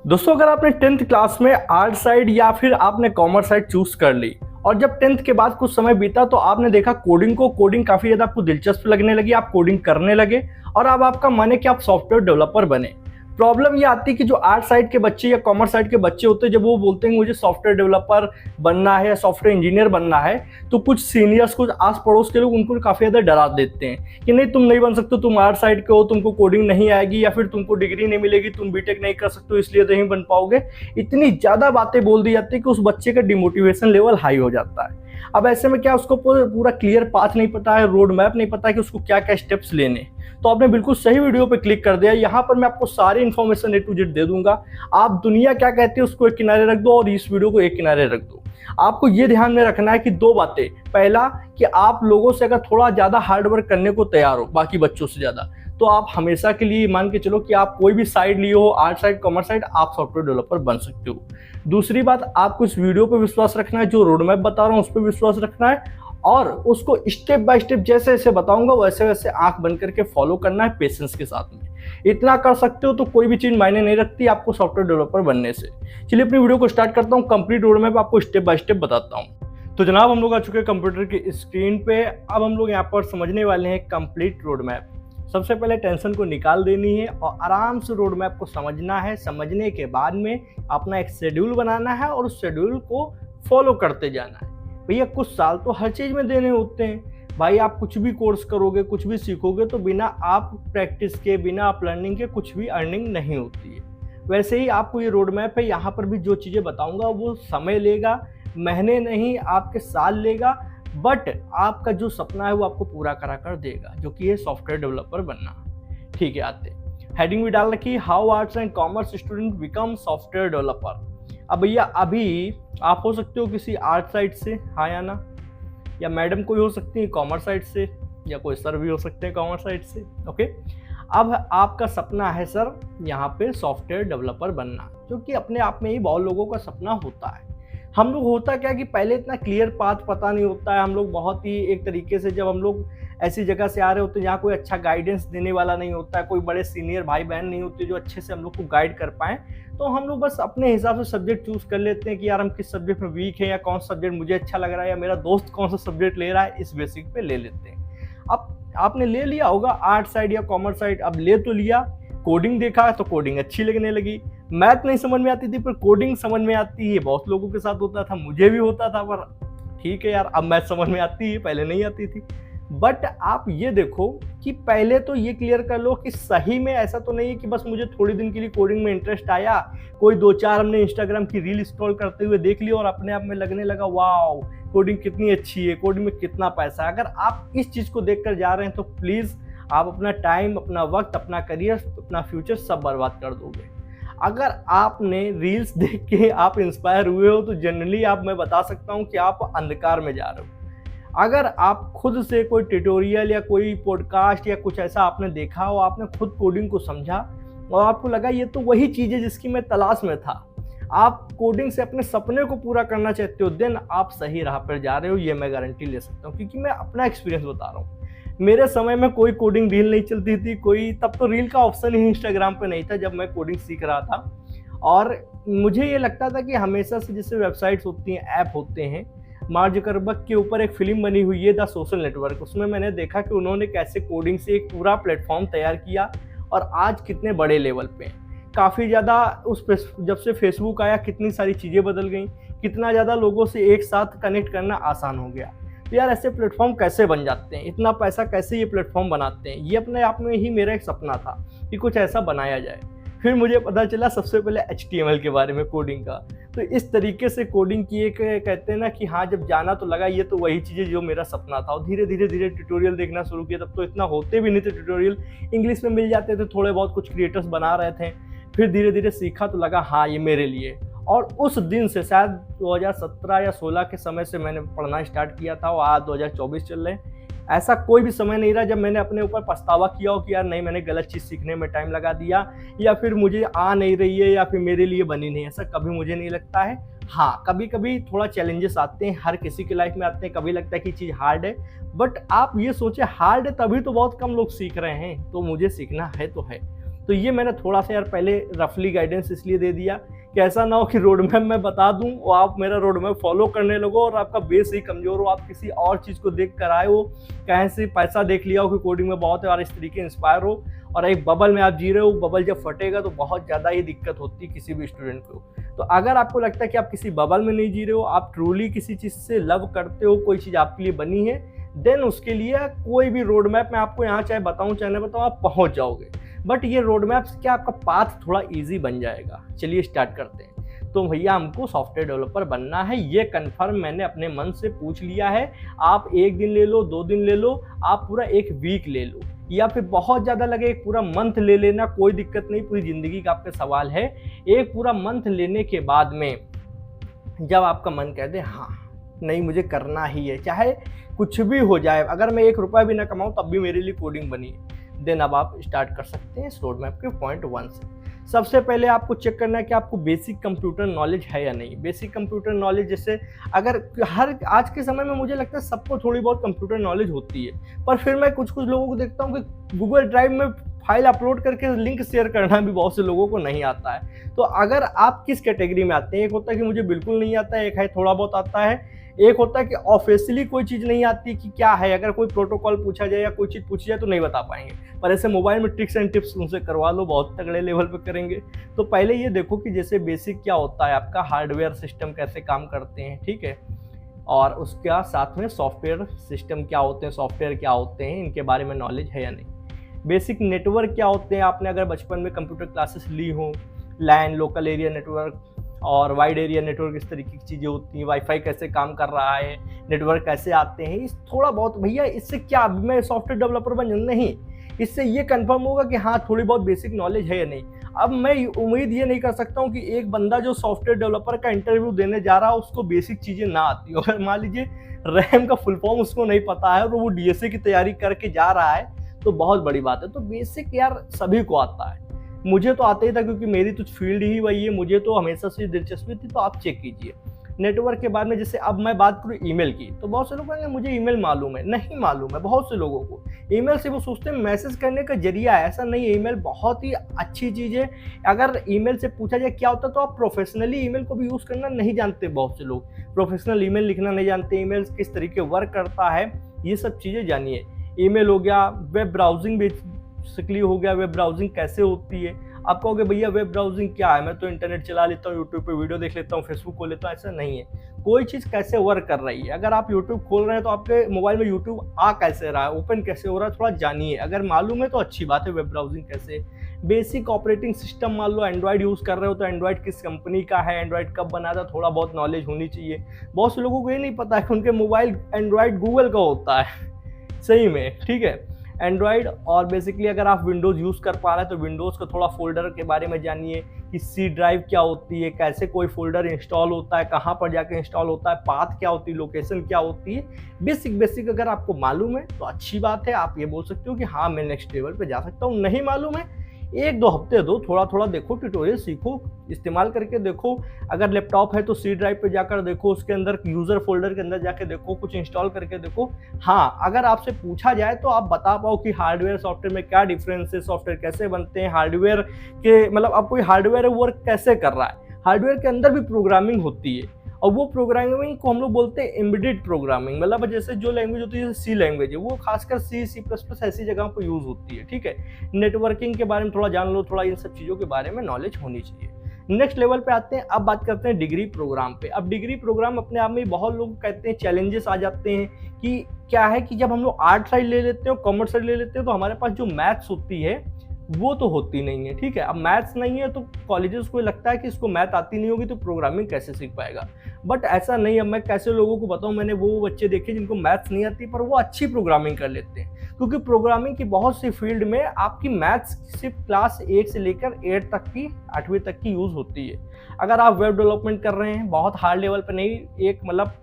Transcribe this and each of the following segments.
दोस्तों, अगर आपने 10th क्लास में आर्ट साइड या फिर आपने कॉमर्स साइड चूज कर ली और जब 10th के बाद कुछ समय बीता तो आपने देखा कोडिंग काफी ज्यादा आपको दिलचस्प लगने लगी, आप कोडिंग करने लगे और अब आपका मन है कि आप सॉफ्टवेयर डेवलपर बने। प्रॉब्लम ये आती है कि जो आर्ट साइड के बच्चे या कॉमर्स साइड के बच्चे होते हैं, जब वो बोलते हैं मुझे सॉफ्टवेयर डेवलपर बनना है या सॉफ्टवेयर इंजीनियर बनना है, तो कुछ सीनियर्स, कुछ आस पड़ोस के लोग उनको काफी ज्यादा डरा देते हैं कि नहीं, तुम नहीं बन सकते, तुम आर्ट साइड के हो, तुमको कोडिंग नहीं आएगी या फिर तुमको डिग्री नहीं मिलेगी, तुम बीटेक नहीं कर सकते हो, इसलिए नहीं बन पाओगे। इतनी ज्यादा बातें बोल दी जाती है कि उस बच्चे का डिमोटिवेशन लेवल हाई हो जाता है। अब ऐसे में क्या, उसको पूरा क्लियर पाथ नहीं पता है, रोड मैप नहीं पता है कि उसको क्या क्या स्टेप्स लेने। तो आपने बिल्कुल सही वीडियो पे क्लिक कर दिया। यहाँ पर मैं आपको सारी इन्फॉर्मेशन A to Z दे दूंगा। आप दुनिया क्या कहती है उसको एक किनारे रख दो और इस वीडियो को एक किनारे रख दो। आपको ये ध्यान में रखना है कि दो बातें। पहला, कि आप लोगों से अगर थोड़ा ज्यादा हार्ड वर्क करने को तैयार हो बाकी बच्चों से ज्यादा, तो आप हमेशा के लिए मान के चलो कि आप कोई भी साइड लिए हो, आर्ट साइड, कॉमर्स साइड, आप सॉफ्टवेयर डेवलपर बन सकते हो। दूसरी बात, आपको इस वीडियो पे विश्वास रखना है, जो रोड मैप बता रहा हूँ उस पर विश्वास रखना है और उसको स्टेप बाय स्टेप जैसे जैसे बताऊंगा वैसे वैसे आंख बंद करके फॉलो करना है पेशेंस के साथ में। इतना कर सकते हो तो कोई भी चीज मायने नहीं रखती आपको सॉफ्टवेयर डेवलपर बनने से। चलिए अपनी वीडियो को स्टार्ट करता हूँ। कंप्लीट रोड मैप आपको स्टेप बाय स्टेप बताता हूँ। तो जनाब, हम लोग आ चुके हैं कंप्यूटर की स्क्रीन पे। अब हम लोग यहाँ पर समझने वाले हैं कंप्लीट रोड मैप। सबसे पहले टेंशन को निकाल देनी है और आराम से रोड मैप को समझना है। समझने के बाद में अपना एक शेड्यूल बनाना है और उस शेड्यूल को फॉलो करते जाना है। भैया कुछ साल तो हर चीज में देने होते हैं। भाई आप कुछ भी कोर्स करोगे, कुछ भी सीखोगे, तो बिना आप प्रैक्टिस के, बिना आप लर्निंग के कुछ भी अर्निंग नहीं होती है। वैसे ही आपको ये रोड मैप है, यहाँ पर भी जो चीज़ें बताऊंगा वो समय लेगा, महीने नहीं आपके साल लेगा, बट आपका जो सपना है वो आपको पूरा करा कर देगा, जो कि है सॉफ्टवेयर डेवलपर बनना। ठीक है, आते हेडिंग भी डाल रखी, how arts and commerce student become software developer. अब भैया अभी आप हो सकते हो किसी आर्ट साइड से, हाँ या ना, या मैडम कोई हो सकती है कॉमर्स साइड से, या कोई सर भी हो सकते हैं कॉमर्स साइड से। ओके, अब आपका सपना है सर यहाँ पे सॉफ्टवेयर डेवलपर बनना, जो कि अपने आप में ही बहुत लोगों का सपना होता है। हम लोग होता क्या कि पहले इतना क्लियर पाथ पता नहीं होता है। हम लोग बहुत ही एक तरीके से, जब हम लोग ऐसी जगह से आ रहे होते हैं जहाँ कोई अच्छा गाइडेंस देने वाला नहीं होता है, कोई बड़े सीनियर भाई बहन नहीं होते जो अच्छे से हम लोग को गाइड कर पाएँ, तो हम लोग बस अपने हिसाब से सब्जेक्ट चूज कर लेते हैं कि यार हम किस सब्जेक्ट में वीक है, या कौन सा सब्जेक्ट मुझे अच्छा लग रहा है, या मेरा दोस्त कौन सा सब्जेक्ट ले रहा है, इस बेसिक पे ले लेते हैं। अब आपने ले लिया होगा आर्ट साइड या कॉमर्स साइड, अब ले तो लिया, कोडिंग देखा तो कोडिंग अच्छी लगने लगी, मैथ नहीं समझ में आती थी पर कोडिंग समझ में आती है। बहुत लोगों के साथ होता था, मुझे भी होता था, पर ठीक है यार, अब मैथ समझ में आती है, पहले नहीं आती थी। बट आप ये देखो कि पहले तो ये क्लियर कर लो कि सही में ऐसा तो नहीं है कि बस मुझे थोड़ी दिन के लिए कोडिंग में इंटरेस्ट आया, कोई दो चार हमने इंस्टाग्राम की रील स्क्रॉल करते हुए देख लिया और अपने आप में लगने लगा वाओ कोडिंग कितनी अच्छी है, कोडिंग में कितना पैसा है। अगर आप इस चीज़ को देख कर जा रहे हैं तो प्लीज़ आप अपना टाइम, अपना वक्त, अपना करियर, अपना फ्यूचर सब बर्बाद कर दोगे। अगर आपने रील्स देख के आप इंस्पायर हुए हो तो जनरली मैं बता सकता हूँ कि आप अंधकार में जा रहे हो। अगर आप खुद से कोई ट्यूटोरियल या कोई पॉडकास्ट या कुछ ऐसा आपने देखा हो, आपने खुद कोडिंग को समझा और आपको लगा ये तो वही चीज़ है जिसकी मैं तलाश में था, आप कोडिंग से अपने सपने को पूरा करना चाहते हो, देन आप सही राह पर जा रहे हो, ये मैं गारंटी ले सकता हूँ। क्योंकि मैं अपना एक्सपीरियंस बता रहा हूँ। मेरे समय में कोई कोडिंग रील नहीं चलती थी, कोई तब तो रील का ऑप्शन ही इंस्टाग्राम पे नहीं था जब मैं कोडिंग सीख रहा था। और मुझे ये लगता था कि हमेशा से जैसे वेबसाइट्स होती हैं, ऐप होते हैं, मार्क जुकरबर्ग के ऊपर एक फिल्म बनी हुई है द सोशल नेटवर्क, उसमें मैंने देखा कि उन्होंने कैसे कोडिंग से एक पूरा प्लेटफॉर्म तैयार किया और आज कितने बड़े लेवल पे काफ़ी ज़्यादा उस पर जब से फेसबुक आया कितनी सारी चीज़ें बदल गई, कितना ज़्यादा लोगों से एक साथ कनेक्ट करना आसान हो गया। तो यार ऐसे प्लेटफॉर्म कैसे बन जाते हैं, इतना पैसा कैसे ये प्लेटफॉर्म बनाते हैं, ये अपने आप में ही मेरा एक सपना था कि कुछ ऐसा बनाया जाए। फिर मुझे पता चला सबसे पहले HTML के बारे में, कोडिंग का। तो इस तरीके से कोडिंग की एक कहते हैं ना कि हाँ, जब जाना तो लगा ये तो वही चीज़ें जो मेरा सपना था। और धीरे धीरे धीरे ट्यूटोरियल देखना शुरू किया। तब तो इतना होते भी नहीं थे ट्यूटोरियल, इंग्लिश में मिल जाते थे, थोड़े बहुत कुछ क्रिएटर्स बना रहे थे। फिर धीरे धीरे सीखा तो लगा हाँ ये मेरे लिए। और उस दिन से शायद 2017 या 16 के समय से मैंने पढ़ना स्टार्ट किया था और आज 2024 चल रहे हैं। ऐसा कोई भी समय नहीं रहा जब मैंने अपने ऊपर पछतावा किया हो कि यार नहीं, मैंने गलत चीज़ सीखने में टाइम लगा दिया, या फिर मुझे आ नहीं रही है, या फिर मेरे लिए बनी नहीं। ऐसा कभी मुझे नहीं लगता है। हाँ, कभी कभी थोड़ा चैलेंजेस आते हैं, हर किसी की लाइफ में आते हैं, कभी लगता है कि चीज़ हार्ड है, बट आप ये सोचे हार्ड है तभी तो बहुत कम लोग सीख रहे हैं, तो मुझे सीखना है तो है। तो ये मैंने थोड़ा सा यार पहले रफली गाइडेंस इसलिए दे दिया कि ऐसा ना हो कि रोड मैप मैं बता दूं और आप मेरा रोड मैप फॉलो करने लगो और आपका बेस ही कमज़ोर हो, आप किसी और चीज़ को देख कर आए हो, कहीं से पैसा देख लिया हो कि कोडिंग में बहुत है और इस तरीके इंस्पायर हो और एक बबल में आप जी रहे हो, बबल जब फटेगा तो बहुत ज़्यादा ही दिक्कत होती है किसी भी स्टूडेंट को। तो अगर आपको लगता है कि आप किसी बबल में नहीं जी रहे हो, आप ट्रूली किसी चीज़ से लव करते हो, कोई चीज़ आपके लिए बनी है, देन उसके लिए कोई भी रोड मैप मैं आपको यहाँ चाहे बताऊँ चाहे ना बताऊँ, आप पहुँच जाओगे। बट ये रोड मैप से क्या आपका पाथ थोड़ा ईजी बन जाएगा। चलिए स्टार्ट करते हैं। तो भैया हमको सॉफ्टवेयर डेवलपर बनना है, ये कन्फर्म मैंने अपने मन से पूछ लिया है। आप 1 दिन ले लो, 2 दिन ले लो, आप पूरा 1 वीक ले लो या फिर बहुत ज़्यादा लगे एक पूरा मंथ ले लेना, कोई दिक्कत नहीं, पूरी ज़िंदगी का आपका सवाल है। एक पूरा मंथ लेने के बाद में जब आपका मन कह दे हाँ नहीं मुझे करना ही है, चाहे कुछ भी हो जाए, अगर मैं 1 रुपया भी ना कमाऊँ तब भी मेरे लिए कोडिंग बनी है, देन अब आप स्टार्ट कर सकते हैं इस रोड मैप के पॉइंट 1 से। सबसे पहले आपको चेक करना है कि आपको बेसिक कंप्यूटर नॉलेज है या नहीं। बेसिक कंप्यूटर नॉलेज जैसे अगर हर आज के समय में मुझे लगता है सबको थोड़ी बहुत कंप्यूटर नॉलेज होती है, पर फिर मैं कुछ लोगों को देखता हूँ कि गूगल ड्राइव में फाइल अपलोड करके लिंक शेयर करना भी बहुत से लोगों को नहीं आता है। तो अगर आप किस कैटेगरी में आते हैं, एक होता है कि मुझे बिल्कुल नहीं आता है, एक है थोड़ा बहुत आता है, एक होता है कि ऑफिशियली कोई चीज़ नहीं आती कि क्या है, अगर कोई प्रोटोकॉल पूछा जाए या कोई चीज़ पूछी जाए तो नहीं बता पाएंगे, पर ऐसे मोबाइल में ट्रिक्स एंड टिप्स उनसे करवा लो, बहुत तगड़े लेवल पे करेंगे। तो पहले ये देखो कि जैसे बेसिक क्या होता है, आपका हार्डवेयर सिस्टम कैसे काम करते हैं, ठीक है, और उसके साथ में सॉफ्टवेयर सिस्टम क्या होते हैं, सॉफ्टवेयर क्या होते हैं, इनके बारे में नॉलेज है या नहीं। बेसिक नेटवर्क क्या होते हैं, आपने अगर बचपन में कंप्यूटर क्लासेस ली हो, लैन लोकल एरिया नेटवर्क और वाइड एरिया नेटवर्क, इस तरीके की चीज़ें होती हैं, वाईफाई कैसे काम कर रहा है, नेटवर्क कैसे आते हैं, इस थोड़ा बहुत भैया इससे क्या मैं सॉफ्टवेयर डेवलपर बन जाऊँ, नहीं, इससे ये कंफर्म होगा कि हाँ थोड़ी बहुत बेसिक नॉलेज है या नहीं। अब मैं उम्मीद ये नहीं कर सकता हूँ कि एक बंदा जो सॉफ्टवेयर डेवलपर का इंटरव्यू देने जा रहा है उसको बेसिक चीज़ें ना आती हो। अगर मान लीजिए रैम का फुल फॉर्म उसको नहीं पता है और वो डीएसए की तैयारी करके जा रहा है तो बहुत बड़ी बात है। तो बेसिक यार सभी को आता है, मुझे तो आता ही था क्योंकि मेरी तो फील्ड ही वही है, मुझे तो हमेशा से दिलचस्पी थी। तो आप चेक कीजिए नेटवर्क के बारे में। जैसे अब मैं बात करूँ ईमेल की, तो बहुत से लोग कहेंगे मुझे ईमेल मालूम है, नहीं मालूम है। बहुत से लोगों को ईमेल से वो सोचते हैं मैसेज करने का जरिया है, ऐसा नहीं है। ईमेल बहुत ही अच्छी चीज़ है। अगर ईमेल से पूछा जाए क्या होता है तो आप प्रोफेशनली ईमेल को भी यूज़ करना नहीं जानते। बहुत से लोग प्रोफेशनल ईमेल लिखना नहीं जानते, ईमेल किस तरीके वर्क करता है, ये सब चीज़ें जानिए। ईमेल हो गया, वेब ब्राउजिंग बेसिकली हो गया, वेब ब्राउजिंग कैसे होती है। आप कहोगे भैया वेब ब्राउजिंग क्या है, मैं तो इंटरनेट चला लेता हूँ, यूट्यूब पे वीडियो देख लेता हूँ, फेसबुक खोल लेता हूँ, ऐसा नहीं है। कोई चीज़ कैसे वर्क कर रही है, अगर आप यूट्यूब खोल रहे हैं तो आपके मोबाइल में यूट्यूब आ कैसे रहा है, ओपन कैसे हो रहा है, थोड़ा जानिए। अगर मालूम है तो अच्छी बात है। वेब ब्राउजिंग कैसे, बेसिक ऑपरेटिंग सिस्टम, मान लो एंड्रॉइड यूज़ कर रहे हो तो एंड्रॉइड किस कंपनी का है, एंड्रॉइड कब बना था, थोड़ा बहुत नॉलेज होनी चाहिए। बहुत से लोगों को ये नहीं पता है कि उनके मोबाइल एंड्रॉइड गूगल का होता है, सही में, ठीक है, एंड्रॉइड। और बेसिकली अगर आप विंडोज़ यूज़ कर पा रहे हैं तो विंडोज़ का थोड़ा फोल्डर के बारे में जानिए कि सी ड्राइव क्या होती है, कैसे कोई फोल्डर इंस्टॉल होता है, कहाँ पर जाके इंस्टॉल होता है, पाथ क्या होती है, लोकेशन क्या होती है। बेसिक अगर आपको मालूम है तो अच्छी बात है, आप ये बोल सकते हो कि हाँ मैं नेक्स्ट लेवल पे जा सकता हूँ। नहीं मालूम है, 1-2 हफ्ते दो, थोड़ा थोड़ा देखो, ट्यूटोरियल सीखो, इस्तेमाल करके देखो। अगर लैपटॉप है तो सी ड्राइव पे जाकर देखो, उसके अंदर यूज़र फोल्डर के अंदर जाके देखो, कुछ इंस्टॉल करके देखो। हाँ, अगर आपसे पूछा जाए तो आप बता पाओ कि हार्डवेयर सॉफ्टवेयर में क्या डिफरेंस है, सॉफ्टवेयर कैसे बनते हैं, हार्डवेयर के मतलब अब कोई हार्डवेयर वर्क कैसे कर रहा है। हार्डवेयर के अंदर भी प्रोग्रामिंग होती है और वो प्रोग्रामिंग को हम लोग बोलते हैं एम्बेडेड प्रोग्रामिंग। मतलब जैसे जो लैंग्वेज होती है, जैसे सी लैंग्वेज है, वो खासकर C++ ऐसी जगहों पर यूज़ होती है, ठीक है। नेटवर्किंग के बारे में थोड़ा जान लो, थोड़ा इन सब चीज़ों के बारे में नॉलेज होनी चाहिए। नेक्स्ट लेवल पे आते हैं, अब बात करते हैं डिग्री प्रोग्राम पे। अब डिग्री प्रोग्राम अपने आप में बहुत लोग कहते हैं चैलेंजेस आ जाते हैं कि क्या है कि जब हम लोग आर्ट साइड ले लेते हैं, कॉमर्स साइड ले लेते हैं, तो हमारे पास जो मैथ्स होती है वो तो होती नहीं है, ठीक है। अब मैथ्स नहीं है तो कॉलेजेस को लगता है कि इसको मैथ आती नहीं होगी तो प्रोग्रामिंग कैसे सीख पाएगा। बट ऐसा नहीं है। अब मैं कैसे लोगों को बताऊं, मैंने वो बच्चे देखे जिनको मैथ्स नहीं आती पर वो अच्छी प्रोग्रामिंग कर लेते हैं, क्योंकि प्रोग्रामिंग की बहुत सी फील्ड में आपकी मैथ्स सिर्फ क्लास 1 से लेकर 8 तक की 8वीं तक की यूज़ होती है। अगर आप वेब डेवलपमेंट कर रहे हैं, बहुत हार्ड लेवल पर नहीं, एक मतलब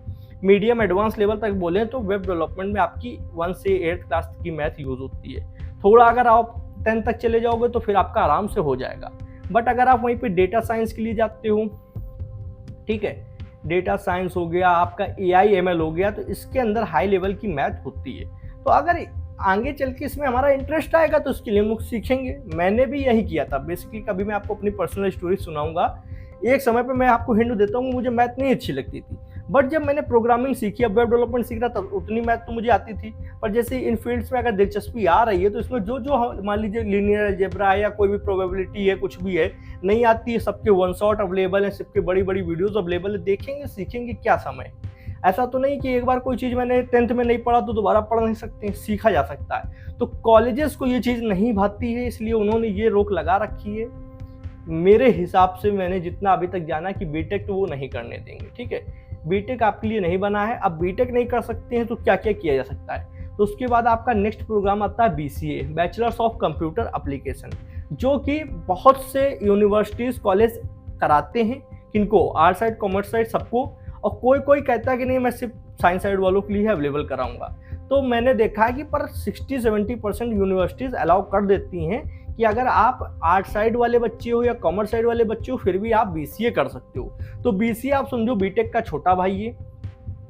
मीडियम एडवांस लेवल तक बोलें तो वेब डेवलपमेंट में आपकी 1 से 8 क्लास तक की मैथ यूज़ होती है। थोड़ा अगर आप 10 तक चले जाओगे तो फिर आपका आराम से हो जाएगा। बट अगर आप वहीं पे डेटा साइंस के लिए जाते हो, ठीक है, डेटा साइंस हो गया, आपका AI ML हो गया, तो इसके अंदर हाई लेवल की मैथ होती है। तो अगर आगे चल के इसमें हमारा इंटरेस्ट आएगा तो उसके लिए हम लोग सीखेंगे। मैंने भी यही किया था बेसिकली। कभी मैं आपको अपनी पर्सनल स्टोरी सुनाऊंगा। एक समय पे मैं आपको हिंट देता हूँ, मुझे मैथ नहीं अच्छी लगती थी, बट जब मैंने प्रोग्रामिंग सीखी, अब वेब डेवलपमेंट सीख रहा था, उतनी मैथ तो मुझे आती थी, पर जैसे इन फील्ड्स में अगर दिलचस्पी आ रही है तो इसमें जो जो मान लीजिए लीनियर अलजेब्रा है या कोई भी प्रोबेबिलिटी है, कुछ भी है, नहीं आती है, सबके वन शॉट अवेलेबल है, सबके बड़ी बड़ी वीडियोस अवेलेबल है, देखेंगे सीखेंगे क्या समय। ऐसा तो नहीं कि एक बार कोई चीज़ मैंने 10th में नहीं पढ़ा तो दोबारा पढ़ नहीं सकते, सीखा जा सकता है। तो कॉलेजेस को ये चीज़ नहीं भाती है, इसलिए उन्होंने ये रोक लगा रखी है। मेरे हिसाब से मैंने जितना अभी तक जाना कि बीटेक तो वो नहीं करने देंगे, ठीक है। बीटेक आपके लिए नहीं बना है। अब बीटेक नहीं कर सकते हैं तो क्या क्या किया जा सकता है, तो उसके बाद आपका नेक्स्ट प्रोग्राम आता है BCA, bachelors of computer application, जो कि बहुत से यूनिवर्सिटीज़ कॉलेज कराते हैं। किनको? आर्ट साइड, कॉमर्स साइड, सबको। और कोई कोई कहता है कि नहीं मैं सिर्फ साइंस साइड वालों के लिए अवेलेबल कराऊंगा। तो मैंने देखा है कि पर 60-70% यूनिवर्सिटीज़ अलाउ कर देती हैं कि अगर आप आर्ट साइड वाले बच्चे हो या कॉमर्स साइड वाले बच्चे हो फिर भी आप बीसीए कर सकते हो। तो बीसीए आप समझो बीटेक का छोटा भाई है,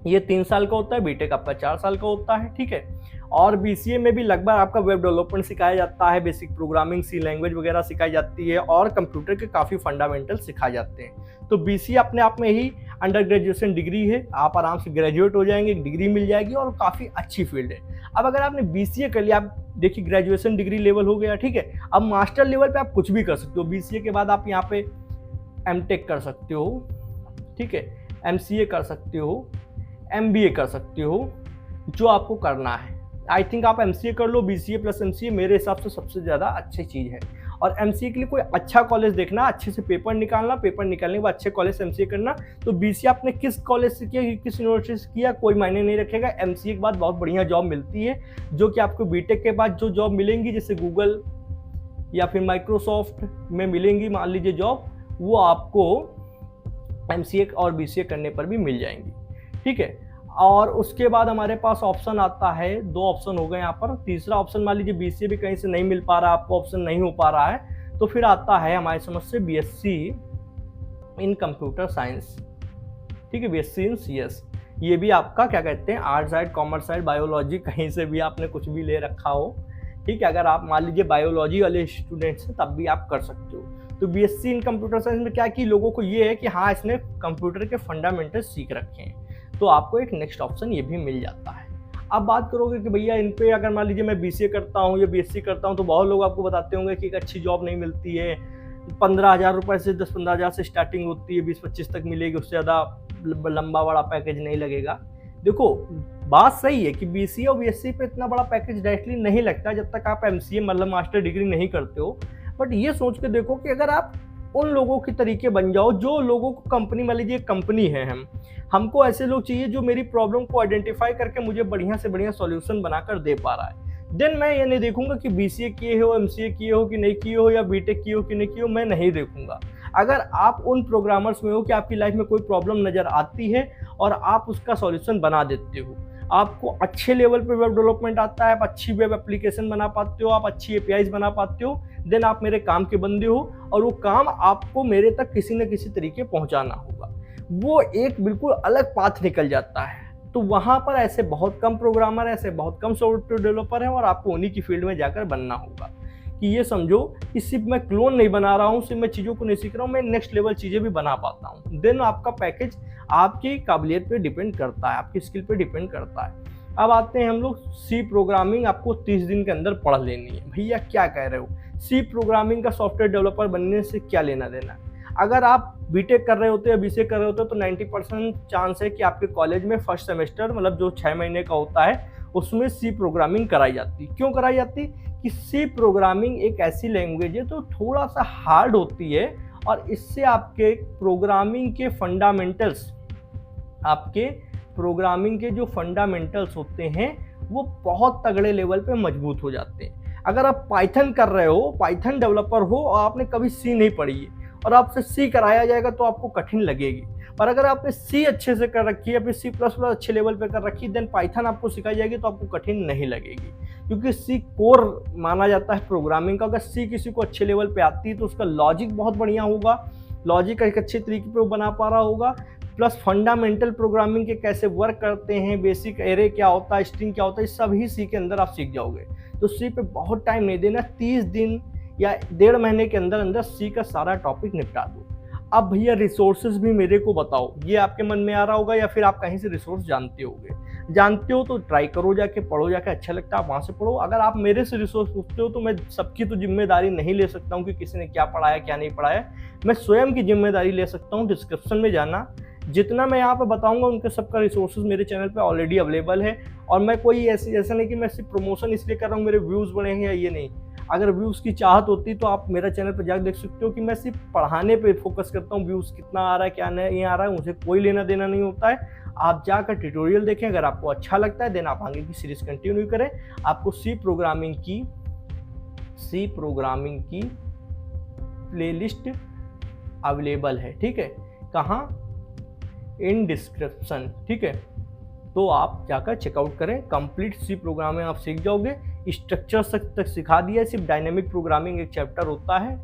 ये 3 साल का होता है, बीटेक आपका 4 साल का होता है, ठीक है। और बीसीए में भी लगभग आपका वेब डेवलपमेंट सिखाया जाता है, बेसिक प्रोग्रामिंग, सी लैंग्वेज वगैरह सिखाई जाती है, और कंप्यूटर के काफ़ी फंडामेंटल सिखाए जाते हैं। तो बीसीए अपने आप में ही अंडर ग्रेजुएशन डिग्री है, आप आराम से ग्रेजुएट हो जाएंगे, डिग्री मिल जाएगी और काफ़ी अच्छी फील्ड है। अब अगर आपने बीसीए कर लिया, आप देखिए ग्रेजुएशन डिग्री लेवल हो गया, ठीक है। अब मास्टर लेवल पे आप कुछ भी कर सकते हो। बीसीए के बाद आप यहाँ पे एमटेक कर सकते हो, ठीक है, एमसीए कर सकते हो, एमबीए कर सकते हो, जो आपको करना है। आई थिंक आप एमसीए कर लो, बीसीए प्लस एमसीए मेरे हिसाब से सबसे ज़्यादा अच्छी चीज़ है। और एमसीए के लिए कोई अच्छा कॉलेज देखना, अच्छे से पेपर निकालना, पेपर निकालने के बाद अच्छे कॉलेज से एमसीए करना। तो बीसीए आपने किस कॉलेज से किया, किस यूनिवर्सिटी से किया, कोई मायने नहीं रखेगा। एमसीए के बाद बहुत बढ़िया जॉब मिलती है, जो कि आपको बीटेक के बाद जो जॉब मिलेंगी, जैसे गूगल या फिर माइक्रोसॉफ्ट में मिलेंगी मान लीजिए जॉब, वो आपको एमसीए और बीसीए करने पर भी मिल जाएंगी, ठीक है। और उसके बाद हमारे पास ऑप्शन आता है, 2 ऑप्शन हो गए यहाँ पर। तीसरा ऑप्शन मान लीजिए बीसीए भी कहीं से नहीं मिल पा रहा, आपको ऑप्शन नहीं हो पा रहा है, तो फिर आता है हमारी समझ से बीएससी इन कंप्यूटर साइंस, ठीक है, बीएससी इन सीएस। ये भी आपका क्या कहते हैं, art side, commerce side, biology, कहीं से भी आपने कुछ भी ले रखा हो, ठीक है। अगर आप मान लीजिए बायोलॉजी वाले स्टूडेंट्स हैं तब भी आप कर सकते हो। तो बीएससी इन कंप्यूटर साइंस में क्या कि लोगों को ये है कि हाँ इसने कंप्यूटर के फंडामेंटल सीख रखे हैं, तो आपको एक नेक्स्ट ऑप्शन ये भी मिल जाता है। अब बात करोगे कि भैया इन पे अगर मान लीजिए मैं बीसीए करता हूँ या बीएससी करता हूँ, तो बहुत लोग आपको बताते होंगे कि एक अच्छी जॉब नहीं मिलती है, 15,000 रुपये से 10-15,000 से स्टार्टिंग होती है, 20-25 तक मिलेगी, उससे ज़्यादा लंबा बड़ा पैकेज नहीं लगेगा। देखो बात सही है कि बीसीए और बीएससी पे इतना बड़ा पैकेज डायरेक्टली नहीं लगता जब तक आप एमसीए मतलब मास्टर डिग्री नहीं करते हो। बट ये सोच के देखो कि अगर आप उन लोगों के तरीके बन जाओ जो लोगों को कंपनी, मान लीजिए कंपनी है, हमको ऐसे लोग चाहिए जो मेरी प्रॉब्लम को आइडेंटिफाई करके मुझे बढ़िया से बढ़िया सॉल्यूशन बनाकर दे पा रहा है। देन मैं ये नहीं देखूंगा कि बीसीए किए हो, एमसीए किए हो कि नहीं किए हो, या बीटेक किए हो कि नहीं किए हो, मैं नहीं देखूंगा। अगर आप उन प्रोग्रामर्स में हो कि आपकी लाइफ में कोई प्रॉब्लम नज़र आती है और आप उसका सॉल्यूशन बना देते हो, आपको अच्छे लेवल पे वेब डेवलपमेंट आता है, आप अच्छी वेब एप्लीकेशन बना पाते हो, आप अच्छी एपीआईज बना पाते हो, देन आप मेरे काम के बंदे हो और वो काम आपको मेरे तक किसी न किसी तरीके पहुंचाना होगा। वो एक बिल्कुल अलग पाथ निकल जाता है। तो वहाँ पर ऐसे बहुत कम प्रोग्रामर, ऐसे बहुत कम सॉफ्टवेयर डेवलपर हैं और आपको उन्हीं की फील्ड में जाकर बनना होगा। कि ये समझो कि सिर्फ मैं क्लोन नहीं बना रहा हूँ, सिर्फ मैं चीज़ों को नहीं सीख रहा हूँ, मैं नेक्स्ट लेवल चीज़ें भी बना पाता हूँ। देन आपका पैकेज आपकी काबिलियत पे डिपेंड करता है, आपकी स्किल पे डिपेंड करता है। अब आते हैं हम लोग, सी प्रोग्रामिंग आपको 30 दिन के अंदर पढ़ लेनी है। भैया क्या कह रहे हो, सी प्रोग्रामिंग का सॉफ्टवेयर डेवलपर बनने से क्या लेना देना। अगर आप बीटेक कर रहे होते या बीसीए कर रहे होते तो 90% चांस है कि आपके कॉलेज में फर्स्ट सेमेस्टर मतलब जो 6 महीने का होता है उसमें सी प्रोग्रामिंग कराई जाती। क्यों कराई जाती कि सी प्रोग्रामिंग एक ऐसी लैंग्वेज है तो थोड़ा सा हार्ड होती है और इससे आपके प्रोग्रामिंग के फंडामेंटल्स, आपके प्रोग्रामिंग के जो फंडामेंटल्स होते हैं वो बहुत तगड़े लेवल पे मजबूत हो जाते हैं। अगर आप पाइथन कर रहे हो, पाइथन डेवलपर हो और आपने कभी सी नहीं पढ़ी है और आपसे सी कराया जाएगा तो आपको कठिन लगेगी। पर अगर आपने सी अच्छे से कर रखी है, फिर सी प्लस प्लस अच्छे लेवल पे कर रखी है, देन पाइथन आपको सिखाई जाएगी तो आपको कठिन नहीं लगेगी, क्योंकि सी कोर माना जाता है प्रोग्रामिंग का। अगर सी किसी को अच्छे लेवल पे आती है तो उसका लॉजिक बहुत बढ़िया होगा, लॉजिक एक अच्छे तरीके पे वो बना पा रहा होगा, प्लस फंडामेंटल प्रोग्रामिंग के कैसे वर्क करते हैं, बेसिक एरे क्या होता है, स्ट्रिंग क्या होता है, सब ही सी के अंदर आप सीख जाओगे। तो सी पे बहुत टाइम नहीं देना, 30 दिन या 1.5 महीने के अंदर अंदर सी का सारा टॉपिक निपटा दो। अब भैया रिसोर्सेज भी मेरे को बताओ, ये आपके मन में आ रहा होगा या फिर आप कहीं से रिसोर्स जानते होगे। जानते हो तो ट्राई करो, जाके पढ़ो, जाके अच्छा लगता है आप वहाँ से पढ़ो। अगर आप मेरे से रिसोर्स पूछते हो तो मैं सबकी तो जिम्मेदारी नहीं ले सकता हूँ कि किसी ने क्या पढ़ाया क्या नहीं पढ़ाया। मैं स्वयं की जिम्मेदारी ले सकता हूँ। डिस्क्रिप्शन में जाना, जितना मैं यहाँ पे बताऊंगा उनके सबका रिसोर्सेज मेरे चैनल पे ऑलरेडी अवेलेबल है। और मैं कोई ऐसा नहीं कि मैं सिर्फ प्रमोशन इसलिए कर रहा हूँ मेरे व्यूज़ बढ़े हैं या ये नहीं। अगर व्यूज़ की चाहत होती तो आप मेरा चैनल पर जाकर देख सकते हो कि मैं सिर्फ पढ़ाने पे फोकस करता हूँ। व्यूज़ कितना आ रहा है क्या नहीं आ रहा है मुझे कोई लेना देना नहीं होता है। आप जाकर ट्यूटोरियल देखें, अगर आपको अच्छा लगता है देन आप आगे की सीरीज कंटिन्यू करें। आपको सी प्रोग्रामिंग की प्लेलिस्ट अवेलेबल है, ठीक है। कहाँ? इन डिस्क्रिप्शन, ठीक है। तो आप जाकर चेकआउट करें। कंप्लीट सी प्रोग्रामिंग आप सीख जाओगे। स्ट्रक्चर तक सिखा दिया है। सिर्फ डायनेमिक प्रोग्रामिंग एक चैप्टर होता है,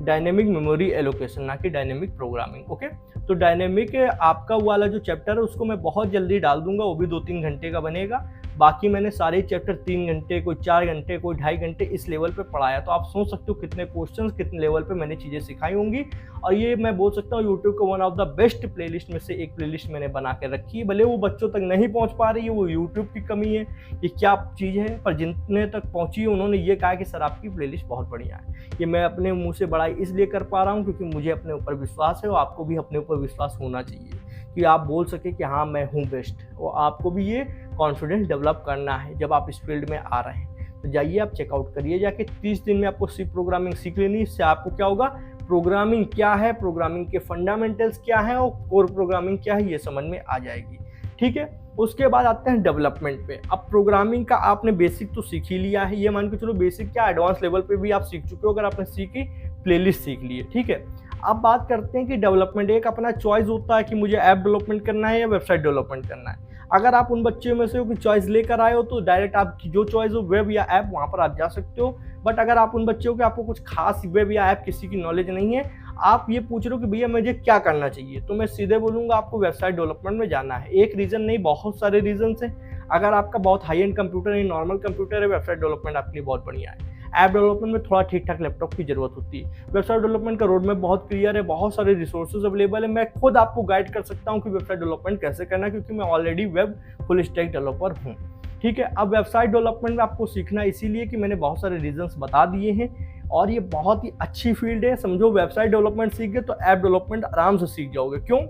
डायनेमिक मेमोरी एलोकेशन, ना कि डायनेमिक प्रोग्रामिंग। ओके, तो डायनेमिक आपका वाला जो चैप्टर है उसको मैं बहुत जल्दी डाल दूंगा, वो भी 2-3 घंटे का बनेगा। बाकी मैंने सारे चैप्टर 3 घंटे, कोई 4 घंटे, कोई 2.5 घंटे इस लेवल पे पढ़ाया। तो आप सोच सकते हो कितने क्वेश्चंस कितने लेवल पे मैंने चीज़ें सिखाई होंगी। और ये मैं बोल सकता हूँ यूट्यूब को one of the best playlist में से एक प्लेलिस्ट मैंने बना के रखी है। भले वो बच्चों तक नहीं पहुँच पा रही है, वो यूट्यूब की कमी है, ये क्या चीज़ है, पर जितने तक पहुँची है उन्होंने ये कहा कि सर आपकी प्लेलिस्ट बहुत बढ़िया है। ये मैं अपने मुँह से बड़ाई इसलिए कर पा रहा हूँ क्योंकि मुझे अपने ऊपर विश्वास है और आपको भी अपने ऊपर विश्वास होना चाहिए कि आप बोल सके कि हाँ मैं हूँ बेस्ट। और आपको भी ये कॉन्फिडेंस डेवलप करना है जब आप इस फील्ड में आ रहे हैं। तो जाइए आप चेकआउट करिए जाके। 30 दिन में आपको सी प्रोग्रामिंग सीख लेनी। इससे आपको क्या होगा, प्रोग्रामिंग क्या है, प्रोग्रामिंग के फंडामेंटल्स क्या है और कोर प्रोग्रामिंग क्या है ये समझ में आ जाएगी, ठीक है। उसके बाद आते हैं डेवलपमेंट पे। अब प्रोग्रामिंग का आपने बेसिक तो सीख ही लिया है, ये मान के चलो बेसिक क्या एडवांस लेवल पे भी आप सीख चुके हो अगर आपने सी की प्लेलिस्ट सीख ली है, ठीक है। अब बात करते हैं कि डेवलपमेंट एक अपना चॉइस होता है कि मुझे ऐप डेवलपमेंट करना है या वेबसाइट डेवलपमेंट करना है। अगर आप उन बच्चों में से हो कि चॉइस लेकर आए हो तो डायरेक्ट आपकी जो चॉइस हो वेब या ऐप वहाँ पर आप जा सकते हो। बट अगर आप उन बच्चों के आपको कुछ खास वेब या ऐप किसी की नॉलेज नहीं है, आप ये पूछ रहे हो कि भैया मुझे क्या करना चाहिए, तो मैं सीधे बोलूँगा आपको वेबसाइट डेवलपमेंट में जाना है। एक रीज़न नहीं, बहुत सारे रीजन हैं। अगर आपका बहुत हाई एंड कंप्यूटर है, नॉर्मल कंप्यूटर है, वेबसाइट डेवलपमेंट आपके लिए बहुत बढ़िया है। ऐप डेवलपमेंट में थोड़ा ठीक ठाक लैपटॉप की जरूरत होती है। वेबसाइट डेवलपमेंट का रोड मैप बहुत क्लियर है, बहुत सारे रिसोर्सेज अवेलेबल है। मैं खुद आपको गाइड कर सकता हूँ कि वेबसाइट डेवलपमेंट कैसे करना है क्योंकि मैं already web full stack developer हूँ, ठीक है। अब वेबसाइट डेवलपमेंट में आपको सीखना इसीलिए कि मैंने बहुत सारे रीजंस बता दिए हैं और ये बहुत ही अच्छी फील्ड है। समझो वेबसाइट डेवलपमेंट सीख गए तो ऐप डेवलपमेंट आराम से सीख जाओगे। क्यों?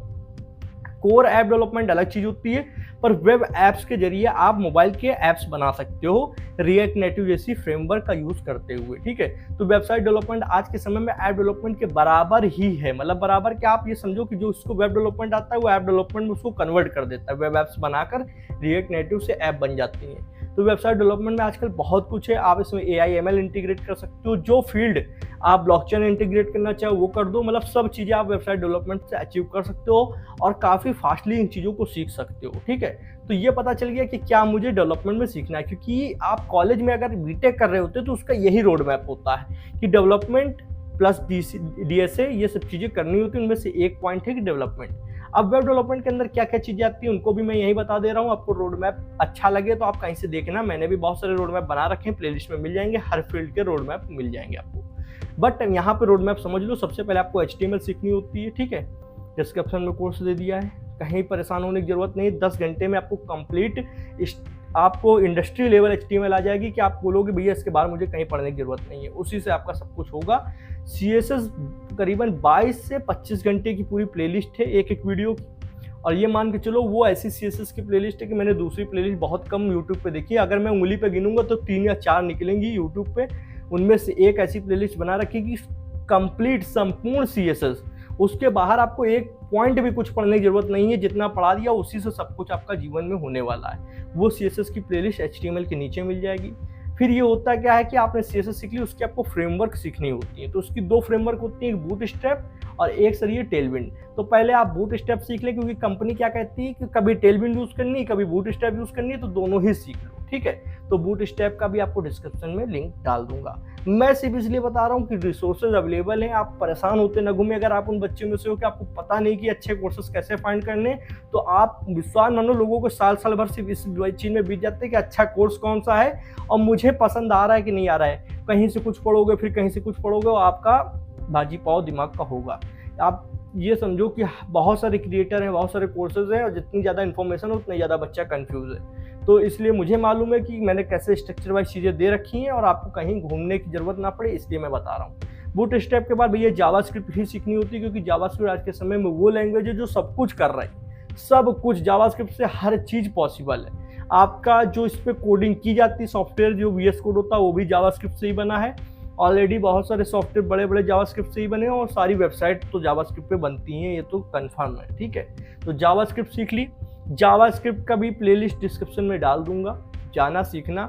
कोर ऐप डेवलपमेंट अलग चीज होती है, पर वेब ऐप्स के जरिए आप मोबाइल के ऐप्स बना सकते हो रिएक्ट नेटिव जैसी फ्रेमवर्क का यूज करते हुए, ठीक है। तो वेबसाइट डेवलपमेंट आज के समय में ऐप डेवलपमेंट के बराबर ही है। मतलब बराबर क्या, आप ये समझो कि जो उसको वेब डेवलपमेंट आता है वो ऐप डेवलपमेंट में उसको कन्वर्ट कर देता है। वेब ऐप्स बनाकर रिएक्ट नेटिव से ऐप बन जाती हैं। तो वेबसाइट डेवलपमेंट में आजकल बहुत कुछ है। आप इसमें AI/ML इंटीग्रेट कर सकते हो। जो फील्ड आप ब्लॉकचेन इंटीग्रेट करना चाहो वो कर दो। मतलब सब चीज़ें आप वेबसाइट डेवलपमेंट से अचीव कर सकते हो और काफ़ी फास्टली इन चीज़ों को सीख सकते हो, ठीक है। तो ये पता चल गया कि क्या मुझे डेवलपमेंट में सीखना है, क्योंकि आप कॉलेज में अगर बीटेक कर रहे होते तो उसका यही रोड मैप होता है कि डेवलपमेंट प्लस DSA ये सब चीज़ें करनी होती है। उनमें से एक पॉइंट है कि डेवलपमेंट। अब वेब डेवलपमेंट के अंदर क्या क्या चीज़ें आती हैं उनको भी मैं यही बता दे रहा हूँ। आपको रोड मैप अच्छा लगे तो आप कहीं से देखना, मैंने भी बहुत सारे रोड मैप बना रखे हैं, प्लेलिस्ट में मिल जाएंगे, हर फील्ड के रोड मैप मिल जाएंगे आपको। बट यहाँ पे रोड मैप समझ लो, सबसे पहले आपको HTML सीखनी होती है, ठीक है। डिस्क्रिप्शन में कोर्स दे दिया है, कहीं परेशान होने की जरूरत नहीं। 10 घंटे में आपको कंप्लीट आपको इंडस्ट्री लेवल HTML आ जाएगी कि आप बोलोगे भैया इसके बारे में मुझे कहीं पढ़ने की जरूरत नहीं है, उसी से आपका सब कुछ होगा। CSS करीबन 22 से 25 घंटे की पूरी प्लेलिस्ट है एक एक वीडियो की। और ये मान के चलो वो ऐसी CSS की प्लेलिस्ट है कि मैंने दूसरी प्लेलिस्ट बहुत कम यूट्यूब पे देखी है। अगर मैं उंगली पे गिनूंगा तो 3 या 4 निकलेंगी यूट्यूब पे। उनमें से एक ऐसी प्लेलिस्ट बना रखी कि कंप्लीट संपूर्ण CSS, उसके बाहर आपको एक पॉइंट भी कुछ पढ़ने की जरूरत नहीं है। जितना पढ़ा दिया उसी से सब कुछ आपका जीवन में होने वाला है। वो CSS की प्लेलिस्ट HTML के नीचे मिल जाएगी। फिर ये होता क्या है कि आपने CSS सीख ली, उसकी आपको फ्रेमवर्क सीखनी होती है। तो उसकी 2 फ्रेमवर्क होती है, एक बूटस्ट्रैप और एक सर ये टेलविंड। तो पहले आप बूटस्ट्रैप सीख लें क्योंकि कंपनी क्या कहती है कि कभी टेलविंड यूज़ करनी है कभी बूटस्ट्रैप यूज़ करनी है, तो दोनों ही सीख लो, ठीक है। तो बूटस्ट्रैप का भी आपको डिस्क्रिप्शन में लिंक डाल दूंगा। मैं सिर्फ इसलिए बता रहा हूँ कि रिसोर्सेज अवेलेबल हैं, आप परेशान होते न घूमे। अगर आप उन बच्चों में से हो कि आपको पता नहीं कि अच्छे कोर्सेज कैसे फाइंड करने, तो आप विश्वास मानो, लोगों को साल साल भर सिर्फ इस चीज़ में बीत जाते हैं कि अच्छा कोर्स कौन सा है और मुझे पसंद आ रहा है कि नहीं आ रहा है। कहीं से कुछ पढ़ोगे, फिर कहीं से कुछ पढ़ोगे, और आपका भाजी पाव दिमाग का होगा। आप ये समझो कि बहुत सारे क्रिएटर हैं, बहुत सारे कोर्सेज हैं, और जितनी ज़्यादा इन्फॉर्मेशन हो उतना ज़्यादा बच्चा कंफ्यूज है। तो इसलिए मुझे मालूम है कि मैंने कैसे स्ट्रक्चर वाइज चीज़ें दे रखी हैं और आपको कहीं घूमने की ज़रूरत ना पड़े, इसलिए मैं बता रहा हूँ। बूटस्ट्रैप के बाद भैया जावास्क्रिप्ट ही सीखनी होती है, क्योंकि जावास्क्रिप्ट आज के समय में वो लैंग्वेज है जो सब कुछ कर रही है। सब कुछ जावास्क्रिप्ट से हर चीज़ पॉसिबल है। आपका जो इस पर कोडिंग की जाती है, सॉफ्टवेयर जो VS कोड होता है वो भी जावास्क्रिप्ट से ही बना है। ऑलरेडी बहुत सारे सॉफ्टवेयर बड़े बड़े जावास्क्रिप्ट से ही बने हैं, और सारी वेबसाइट तो जावास्क्रिप्ट पे बनती हैं, ये तो कंफर्म है, ठीक है। तो जावास्क्रिप्ट सीख ली। जावास्क्रिप्ट का भी प्लेलिस्ट डिस्क्रिप्शन में डाल दूंगा, जाना सीखना।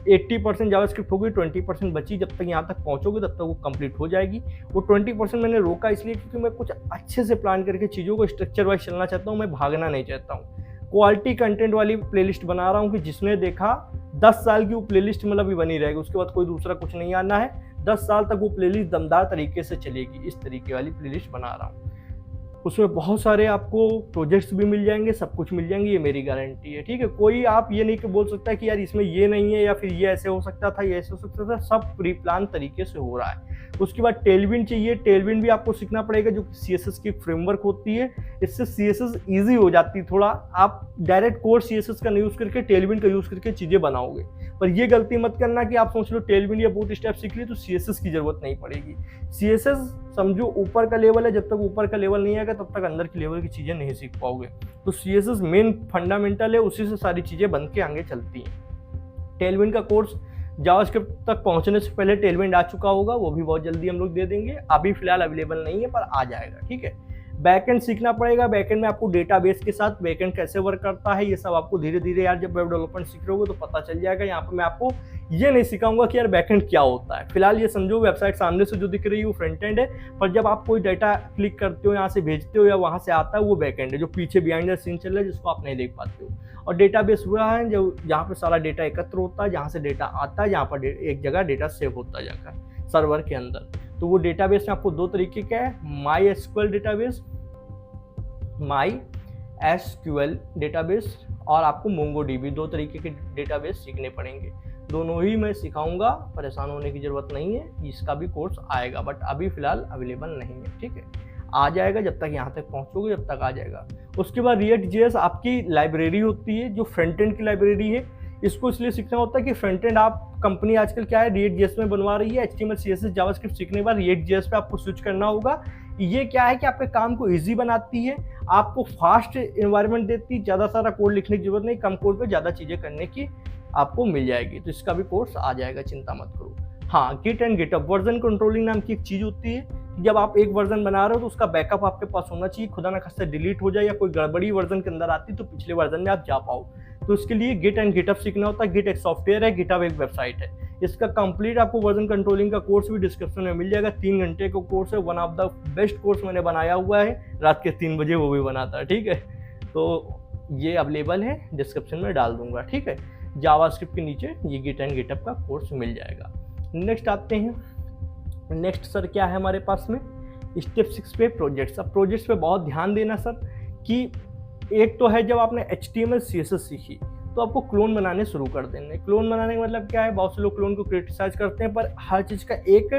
80% जावास्क्रिप्ट होगी, 20% बची। जब तक यहाँ तक पहुँचोगे तब तक वो कंप्लीट हो जाएगी। वो 20% मैंने रोका इसलिए क्योंकि मैं कुछ अच्छे से प्लान करके चीज़ों को स्ट्रक्चर वाइज चलना चाहता हूँ, मैं भागना नहीं चाहता हूँ। क्वालिटी कंटेंट वाली प्लेलिस्ट बना रहा हूँ कि जिसने देखा 10 साल की वो प्लेलिस्ट मतलब भी बनी रहेगी, उसके बाद कोई दूसरा कुछ नहीं आना है। 10 साल तक वो प्लेलिस्ट दमदार तरीके से चलेगी, इस तरीके वाली प्लेलिस्ट बना रहा हूँ। उसमें बहुत सारे आपको प्रोजेक्ट्स भी मिल जाएंगे, सब कुछ मिल जाएंगे, ये मेरी गारंटी है, ठीक है। कोई आप ये नहीं कि बोल सकता कि यार इसमें ये नहीं है, या फिर ये ऐसे हो सकता था, ये ऐसे हो सकता था। सब प्री प्लान तरीके से हो रहा है। उसके बाद टेलविंड चाहिए। टेलविंड भी आपको सीखना पड़ेगा, जो CSS की फ्रेमवर्क होती है। इससे CSS ईजी हो जाती है थोड़ा। आप डायरेक्ट कोर CSS का नहीं यूज़ करके टेलविंड का यूज़ करके चीज़ें बनाओगे। पर ये गलती मत करना कि आप सोच लो टेलविंड या बूटस्ट्रैप सीख लिए तो CSS की जरूरत नहीं पड़ेगी। CSS समझो ऊपर का लेवल है, जब तक ऊपर का लेवल नहीं आएगा तब तक अंदर की लेवल की चीज़ें नहीं सीख पाओगे। तो CSS मेन फंडामेंटल है, उसी से सारी चीज़ें बन के आगे चलती हैं। टेलविंड का कोर्स जावास्क्रिप्ट तक पहुंचने से पहले टेलविंड आ चुका होगा, वो भी बहुत जल्दी हम लोग दे देंगे। अभी फिलहाल अवेलेबल नहीं है, पर आ जाएगा, ठीक है। बैकएंड सीखना पड़ेगा। बैकएंड में आपको डेटाबेस के साथ बैकएंड कैसे वर्क करता है, ये सब आपको धीरे धीरे यार जब वेब डेवलपमेंट सीख रहे हो तो पता चल जाएगा। यहाँ पर मैं आपको ये नहीं सिखाऊंगा कि यार बैकएंड क्या होता है। फिलहाल ये समझो वेबसाइट सामने से जो दिख रही है वो फ्रंट एंड है, पर जब आप कोई डाटा क्लिक करते हो, यहाँ से भेजते हो या वहाँ से आता है, वो बैकएंड है, जो पीछे बिहाइंड द सीन चल रहा है, जिसको आप नहीं देख पाते हो। और डेटाबेस हुआ है जो जहाँ पे सारा डेटा एकत्र होता है, जहाँ से डेटा आता है, जहाँ पर एक जगह डेटा सेव होता है जाकर सर्वर के अंदर। तो वो डेटाबेस में आपको दो तरीके का है, MySQL डेटाबेस, MySQL डेटाबेस, और आपको MongoDB। दो तरीके के डेटाबेस सीखने पड़ेंगे। दोनों ही मैं सिखाऊंगा, परेशान होने की ज़रूरत नहीं है। इसका भी कोर्स आएगा, बट अभी फ़िलहाल अवेलेबल नहीं है, ठीक है। आ जाएगा, जब तक यहाँ तक पहुँचोगे जब तक आ जाएगा। उसके बाद React.js आपकी लाइब्रेरी होती है, जो फ्रंट एंड की लाइब्रेरी है। इसको इसलिए सीखना होता है कि फ्रंट एंड आप कंपनी आजकल क्या है React.js में बनवा रही है। HTML CSS जावास्क्रिप्ट सीखने के बाद React.js पे आपको स्विच करना होगा। ये क्या है कि आपके काम को ईजी बनाती है, आपको फास्ट इन्वायरमेंट देती है, ज़्यादा सारा कोड लिखने की जरूरत नहीं, कम कोड पे ज़्यादा चीज़ें करने की आपको मिल जाएगी। तो इसका भी कोर्स आ जाएगा, चिंता मत करो। हाँ, Git and GitHub version controlling नाम की एक चीज़ होती है। जब आप एक वर्जन बना रहे हो तो उसका बैकअप आपके पास होना चाहिए, खुदा ना खास्ता डिलीट हो जाए या कोई गड़बड़ी वर्जन के अंदर आती तो पिछले वर्जन में आप जा पाओ। तो इसके लिए गिट एंड गिटअप सीखना होता है। गिट एक सॉफ्टवेयर है, गिटअप एक वेबसाइट है। इसका कंप्लीट आपको वर्जन कंट्रोलिंग का कोर्स भी डिस्क्रिप्शन में मिल जाएगा। 3 घंटे का कोर्स है, one of the best course मैंने बनाया हुआ है। रात के 3 बजे वो भी बनाता है, ठीक है। तो ये अवेलेबल है, डिस्क्रिप्शन में डाल दूंगा, ठीक है। जावास्क्रिप्ट के नीचे ये गिट एंड गिटअप का कोर्स मिल जाएगा। नेक्स्ट आते हैं, नेक्स्ट सर क्या है हमारे पास में, स्टेप 6 पे प्रोजेक्ट्स। अब प्रोजेक्ट्स पे बहुत ध्यान देना सर, कि एक तो है जब आपने HTML CSS सीखी तो आपको क्लोन बनाने शुरू कर देने। क्लोन बनाने का मतलब क्या है, बहुत से लोग क्लोन को क्रिटिसाइज करते हैं, पर हर चीज़ का एक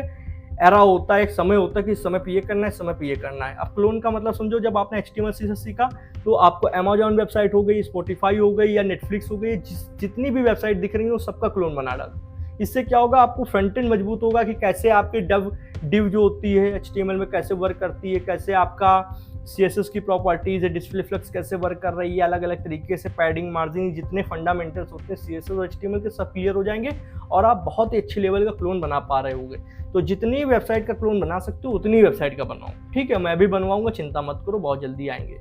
एरा होता है, एक समय होता है कि इस समय पे ये करना है, इस समय पे ये करना है। अब क्लोन का मतलब समझो, जब आपने HTML CSS सीखा तो आपको Amazon वेबसाइट हो गई, Spotify हो गई या Netflix हो गई, जितनी भी वेबसाइट दिख रही है वो सबका क्लोन बना डालो। इससे क्या होगा, आपको फ्रंट एंड मजबूत होगा कि कैसे आपकी डिव जो होती है HTML में कैसे वर्क करती है, कैसे आपका CSS की प्रॉपर्टीज़ है, डिस्प्ले फ्लक्स कैसे वर्क कर रही है, अलग अलग तरीके से पैडिंग, मार्जिन, जितने फंडामेंटल्स होते हैं CSS और HTML के सब क्लियर हो जाएंगे और आप बहुत ही अच्छे लेवल का क्लोन बना पा रहे होंगे। तो जितनी वेबसाइट का क्लोन बना सकते हो उतनी वेबसाइट का बनाओ, ठीक है। मैं भी बनवाऊंगा, चिंता मत करो, बहुत जल्दी आएंगे।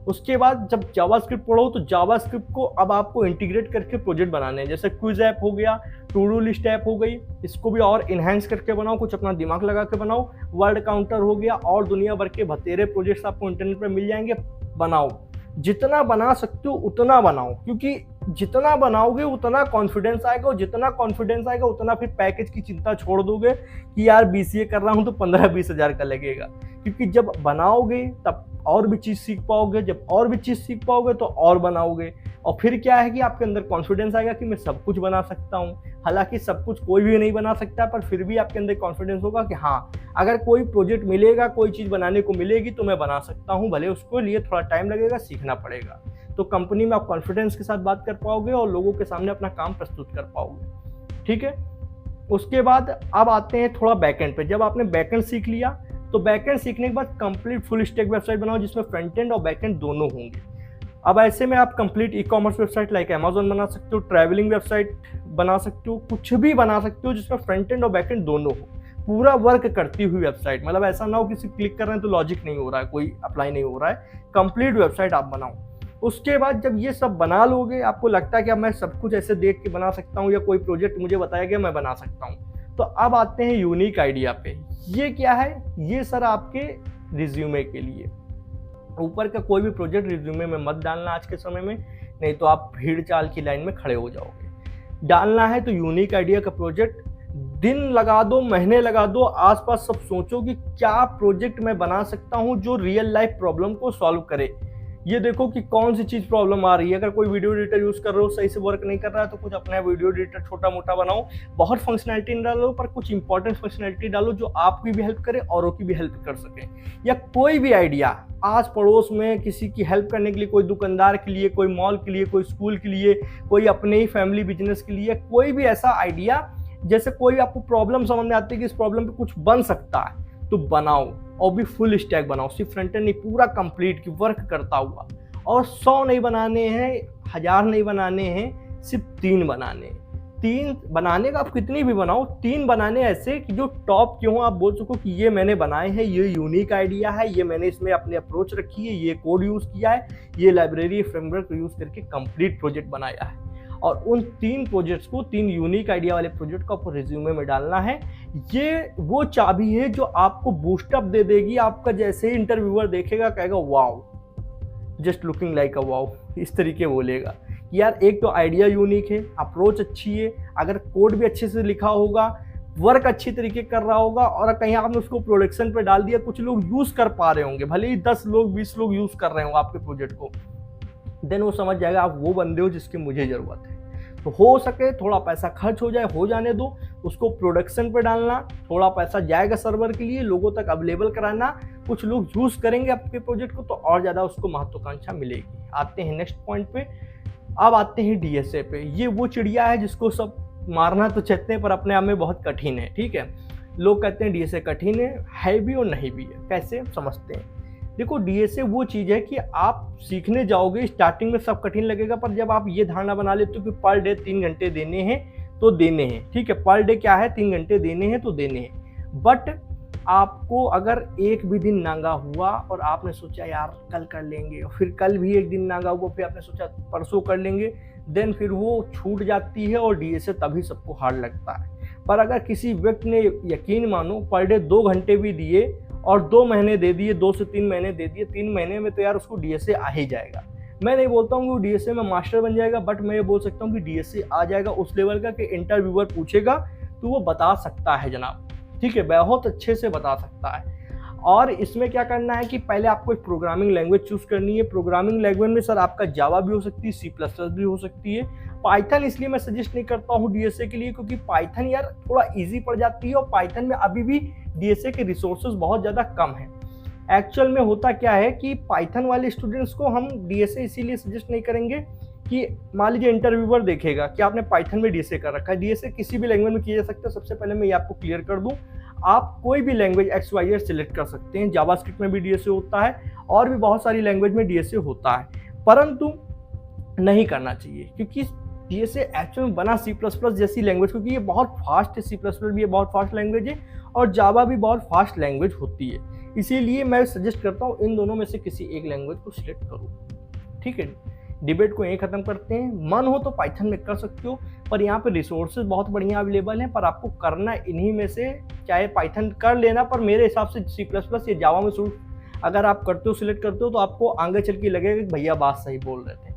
उसके बाद जब जावास्क्रिप्ट पढ़ो तो जावास्क्रिप्ट को अब आपको इंटीग्रेट करके प्रोजेक्ट बनाने हैं। जैसे क्विज ऐप हो गया, टू डू लिस्ट ऐप हो गई, इसको भी और इन्हेंस करके बनाओ, कुछ अपना दिमाग लगा के बनाओ। वर्ड काउंटर हो गया, और दुनिया भर के बतेरे प्रोजेक्ट्स आपको इंटरनेट पर मिल जाएंगे। बनाओ, जितना बना सकते हो उतना बनाओ, क्योंकि जितना बनाओगे उतना कॉन्फिडेंस आएगा, और जितना कॉन्फिडेंस आएगा उतना फिर पैकेज की चिंता छोड़ दोगे कि यार बीसीए कर रहा हूँ तो 15-20 हज़ार का लगेगा। क्योंकि जब बनाओगे तब और भी चीज़ सीख पाओगे, जब और भी चीज़ सीख पाओगे तो और बनाओगे, और फिर क्या है कि आपके अंदर कॉन्फिडेंस आएगा कि मैं सब कुछ बना सकता हूँ। हालांकि सब कुछ कोई भी नहीं बना सकता, पर फिर भी आपके अंदर कॉन्फिडेंस होगा कि हाँ, अगर कोई प्रोजेक्ट मिलेगा, कोई चीज़ बनाने को मिलेगी तो मैं बना सकता हूँ, भले उसको लिए थोड़ा टाइम लगेगा, सीखना पड़ेगा। तो कंपनी में आप कॉन्फिडेंस के साथ बात कर पाओगे और लोगों के सामने अपना काम प्रस्तुत कर पाओगे। ठीक है, उसके बाद अब आते हैं थोड़ा बैकएंड पे। जब आपने बैकएंड सीख लिया तो बैकएंड सीखने के बाद कंप्लीट फुल स्टैक वेबसाइट बनाओ जिसमें फ्रंट एंड और बैकएंड दोनों होंगे। अब ऐसे में आप complete e commerce website like Amazon बना सकते हो, ट्रैवलिंग वेबसाइट बना सकते हो, कुछ भी बना सकते हो जिसमें फ्रंट एंड और बैकएंड दोनों हो, पूरा वर्क करती हुई वेबसाइट। मतलब ऐसा ना हो किसी क्लिक कर रहे हैं तो लॉजिक नहीं हो रहा है, कोई अप्लाई नहीं हो रहा है, कंप्लीट वेबसाइट आप बनाओ। उसके बाद जब ये सब बना लोगे, आपको लगता है कि अब मैं सब कुछ ऐसे देख के बना सकता हूँ या कोई प्रोजेक्ट मुझे बताया गया मैं बना सकता हूँ, तो अब आते हैं यूनिक आइडिया पे। ये क्या है? ये सर आपके रिज्यूमे के लिए। ऊपर का कोई भी प्रोजेक्ट रिज्यूमे में मत डालना आज के समय में, नहीं तो आप भीड़ चाल की लाइन में खड़े हो जाओगे। डालना है तो यूनिक आइडिया का प्रोजेक्ट दिन लगा दो, महीने लगा दो, आसपास सब सोचो कि क्या प्रोजेक्ट मैं बना सकता हूँ जो रियल लाइफ प्रॉब्लम को सॉल्व करे। ये देखो कि कौन सी चीज़ प्रॉब्लम आ रही है। अगर कोई वीडियो एडिटर यूज़ कर रहे हो सही से वर्क नहीं कर रहा है तो कुछ अपना वीडियो एडिटर छोटा मोटा बनाओ, बहुत फंक्शनैलिटी नहीं डालो पर कुछ इंपॉर्टेंट फंक्शनैलिटी डालो जो आपकी भी हेल्प करे औरों की भी हेल्प कर सके। या कोई भी आइडिया आस पड़ोस में किसी की हेल्प करने के लिए, कोई दुकानदार के लिए, कोई मॉल के लिए, कोई स्कूल के लिए, कोई अपने ही फैमिली बिजनेस के लिए, कोई भी ऐसा आइडिया जैसे कोई आपको प्रॉब्लम समझ में आती है कि इस प्रॉब्लम पे कुछ बन सकता है तो बनाओ, और भी फुल स्टैक बनाओ, सिर्फ फ्रंट एंड नहीं, पूरा कंप्लीट की वर्क करता हुआ। और 100 नहीं बनाने हैं, 1000 नहीं बनाने हैं, सिर्फ 3 बनाने हैं। 3 बनाने का आप कितनी भी बनाओ, 3 बनाने ऐसे कि जो टॉप के हों, आप बोल सको कि ये मैंने बनाए हैं, ये यूनिक आइडिया है, ये मैंने इसमें अपनी अप्रोच रखी है, ये कोड यूज़ किया है, ये लाइब्रेरी फ्रेमवर्क यूज़ करके कंप्लीट प्रोजेक्ट बनाया है। और उन 3 प्रोजेक्ट्स को, 3 यूनिक आइडिया वाले प्रोजेक्ट को आपको रिज्यूमे में डालना है। ये वो चाबी है जो आपको बूस्टअप दे देगी। आपका जैसे ही इंटरव्यूअर देखेगा कहेगा wow, just looking like a wow, इस तरीके बोलेगा कि यार एक तो आइडिया यूनिक है, अप्रोच अच्छी है, अगर कोड भी अच्छे से लिखा होगा, वर्क अच्छी तरीके कर रहा होगा, और कहीं आपने उसको प्रोडक्शन पे डाल दिया, कुछ लोग यूज़ कर पा रहे होंगे, भले ही 10 लोग 20 लोग यूज़ कर रहे होंगे आपके प्रोजेक्ट को, देन वो समझ जाएगा आप वो बंदे हो जिसकी मुझे ज़रूरत है। तो हो सके थोड़ा पैसा खर्च हो जाए, हो जाने दो, उसको प्रोडक्शन पे डालना, थोड़ा पैसा जाएगा सर्वर के लिए, लोगों तक अवेलेबल कराना, कुछ लोग यूज़ करेंगे आपके प्रोजेक्ट को तो और ज़्यादा उसको महत्वाकांक्षा मिलेगी। आते हैं नेक्स्ट पॉइंट पे। अब आते हैं डीएसए पे। ये वो चिड़िया है जिसको सब मारना तो चाहते हैं पर अपने आप में बहुत कठिन है। ठीक है, लोग कहते हैं डीएसए कठिन है भी और नहीं भी है। कैसे समझते हैं? देखो, डीएसए वो चीज़ है कि आप सीखने जाओगे, स्टार्टिंग में सब कठिन लगेगा, पर जब आप ये धारणा बना लेते हो कि पर डे 3 घंटे देने हैं तो देने हैं। ठीक है, पर डे क्या है, 3 घंटे देने हैं तो देने हैं। बट आपको अगर एक भी दिन नागा हुआ और आपने सोचा यार कल कर लेंगे, और फिर कल भी एक दिन नागा हुआ, फिर आपने सोचा परसों कर लेंगे, देन फिर वो छूट जाती है और डीएसए तभी सबको हार्ड लगता है। पर अगर किसी व्यक्ति ने, यकीन मानो, पर डे 2 घंटे भी दिए और 2 महीने दे दिए, 2 से 3 महीने दे दिए, 3 महीने में तो यार उसको डीएसए आ ही जाएगा। मैं नहीं बोलता हूँ कि वो डीएसए में मास्टर बन जाएगा, बट मैं ये बोल सकता हूँ कि डीएसए आ जाएगा उस लेवल का कि इंटरव्यूअर पूछेगा तो वो बता सकता है जनाब। ठीक है, बहुत अच्छे से बता सकता है। और इसमें क्या करना है कि पहले आपको एक प्रोग्रामिंग लैंग्वेज चूज़ करनी है। प्रोग्रामिंग लैंग्वेज में सर आपका जावा भी हो सकती है, C++ भी हो सकती है। पाइथन इसलिए मैं सजेस्ट नहीं करता हूँ डीएसए के लिए क्योंकि पाइथन यार थोड़ा इजी पड़ जाती है, और पाइथन में अभी भी डीएसए के रिसोर्सेज बहुत ज़्यादा कम हैं। एक्चुअल में होता क्या है कि पाइथन वाले स्टूडेंट्स को हम डीएसए इसीलिए सजेस्ट नहीं करेंगे कि मान लीजिए इंटरव्यूअर देखेगा कि आपने पाइथन में डीएसए कर रखा है। डीएसए किसी भी लैंग्वेज में किया जा सकता है। सबसे पहले मैं ये आपको क्लियर कर दूं, आप कोई भी लैंग्वेज XYZ सिलेक्ट कर सकते हैं। जावास्क्रिप्ट में भी डीएसए होता है और भी बहुत सारी लैंग्वेज में डीएसए होता है, परंतु नहीं करना चाहिए क्योंकि डीएसए एक्चुअल में बना C++ जैसी लैंग्वेज, क्योंकि ये बहुत फास्ट है। C++ भी ये बहुत फास्ट लैंग्वेज है और जावा भी बहुत फास्ट लैंग्वेज होती है। इसीलिए मैं सजेस्ट करता हूँ इन दोनों में से किसी एक लैंग्वेज को सिलेक्ट करो। ठीक है, डिबेट को यहीं ख़त्म करते हैं। मन हो तो पाइथन में कर सकते हो, पर यहाँ पे रिसोर्सेज बहुत बढ़िया अवेलेबल हैं, पर आपको करना इन्हीं में से, चाहे पाइथन कर लेना, पर मेरे हिसाब से C++ या जावा में शुरू अगर आप करते हो, सिलेक्ट करते हो, तो आपको आगे चल के लगेगा कि भैया बात सही बोल रहे थे।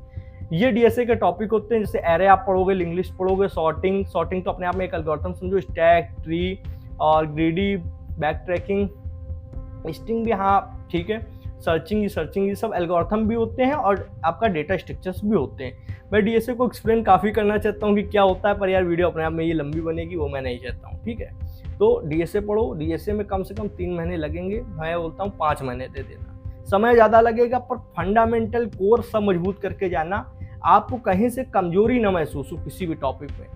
ये डीएसए के टॉपिक होते हैं, जैसे एरे आप पढ़ोगे, लिंक लिस्ट पढ़ोगे, सॉर्टिंग तो अपने आप में एक एल्गोरिथम समझो, स्टैक, ट्री और ग्रीडी, बैक ट्रैकिंग, स्ट्रिंग भी, हाँ ठीक है, सर्चिंग ये सब एल्गोरिथम भी होते हैं और आपका डेटा स्ट्रक्चर्स भी होते हैं। मैं डीएसए को एक्सप्लेन काफ़ी करना चाहता हूँ कि क्या होता है, पर यार वीडियो अपने आप में ये लंबी बनेगी, वो मैं नहीं चाहता हूँ, ठीक है। तो डीएसए पढ़ो, डीएसए में कम से कम 3 महीने लगेंगे, मैं बोलता हूँ 5 महीने दे देना, समय ज़्यादा लगेगा पर फंडामेंटल कोर सब मजबूत करके जाना, आपको कहीं से कमजोरी ना महसूस हो किसी भी टॉपिक में।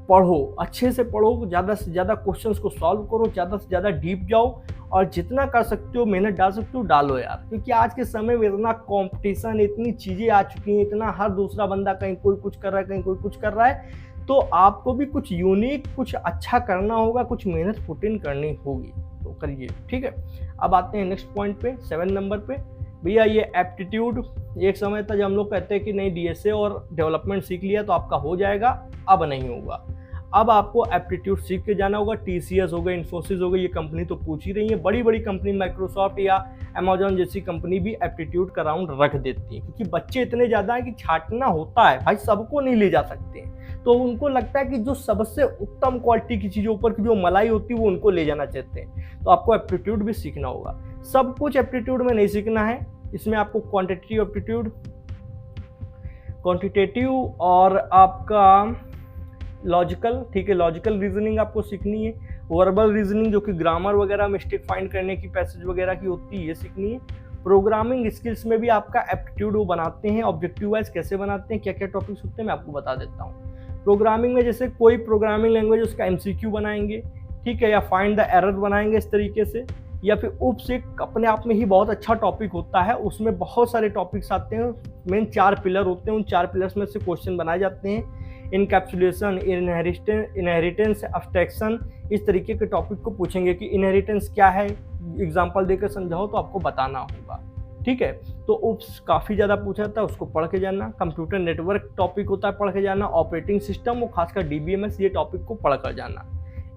पढ़ो, अच्छे से पढ़ो, ज़्यादा से ज़्यादा क्वेश्चंस को सॉल्व करो, ज़्यादा से ज़्यादा डीप जाओ और जितना कर सकते हो मेहनत डाल सकते हो डालो यार, क्योंकि आज के समय में इतना कंपटीशन, इतनी चीज़ें आ चुकी हैं, इतना हर दूसरा बंदा कहीं कोई कुछ कर रहा है, कहीं कोई कुछ कर रहा है, तो आपको भी कुछ यूनिक, कुछ अच्छा करना होगा, कुछ मेहनत पुट इन करनी होगी, तो करिए, ठीक है। अब आते हैं नेक्स्ट पॉइंट पे, 7 नंबर पे। भैया ये एप्टीट्यूड, एक समय था जब हम लोग कहते हैं कि नहीं डीएसए और डेवलपमेंट सीख लिया तो आपका हो जाएगा, अब नहीं होगा। अब आपको एप्टीट्यूड सीख के जाना होगा। टीसीएस हो गई, इन्फोसिस हो गई, ये कंपनी तो पूछ ही रही है, बड़ी बड़ी कंपनी माइक्रोसॉफ्ट या अमेजोन जैसी कंपनी भी एप्टीट्यूड का राउंड रख देती है, क्योंकि बच्चे इतने ज़्यादा है कि छांटना होता है भाई, सबको नहीं ले जा सकते हैं, तो उनको लगता है कि जो सबसे उत्तम क्वालिटी की चीज़ों ऊपर की जो मलाई होती है वो उनको ले जाना चाहते हैं, तो आपको एप्टीट्यूड भी सीखना होगा। सब कुछ एप्टीट्यूड में नहीं सीखना है, इसमें आपको क्वांटिटेटिव एप्टीट्यूड, क्वांटिटेटिव और आपका लॉजिकल, ठीक है, लॉजिकल रीजनिंग आपको सीखनी है। वर्बल रीजनिंग जो कि ग्रामर वगैरह मिस्टेक फाइंड करने की, पैसेज वगैरह की होती है, ये सीखनी है। प्रोग्रामिंग स्किल्स में भी आपका एप्टीट्यूड वो बनाते हैं, ऑब्जेक्टिव वाइज कैसे बनाते हैं, क्या क्या टॉपिक्स होते हैं मैं आपको बता देता हूँ। प्रोग्रामिंग में जैसे कोई प्रोग्रामिंग लैंग्वेज उसका एमसीक्यू बनाएंगे, ठीक है, या फाइंड द एरर बनाएंगे इस तरीके से, या फिर उपसेक अपने आप में ही बहुत अच्छा टॉपिक होता है, उसमें बहुत सारे टॉपिक्स आते हैं, मेन 4 पिलर होते हैं, उन 4 पिलर्स में से क्वेश्चन बनाए जाते हैं। इनकैप्सुलेशन, इनहेरिटेंस, एब्स्ट्रैक्शन, इस तरीके के टॉपिक को पूछेंगे कि इनहेरिटेंस क्या है, एग्जांपल देकर समझाओ तो आपको बताना होगा, ठीक है। तो उप्स काफ़ी ज़्यादा पूछा जाता है, उसको पढ़ के जाना। कंप्यूटर नेटवर्क टॉपिक होता है, पढ़ के जाना। ऑपरेटिंग सिस्टम और खासकर डीबीएमएस, ये टॉपिक को पढ़ कर जाना।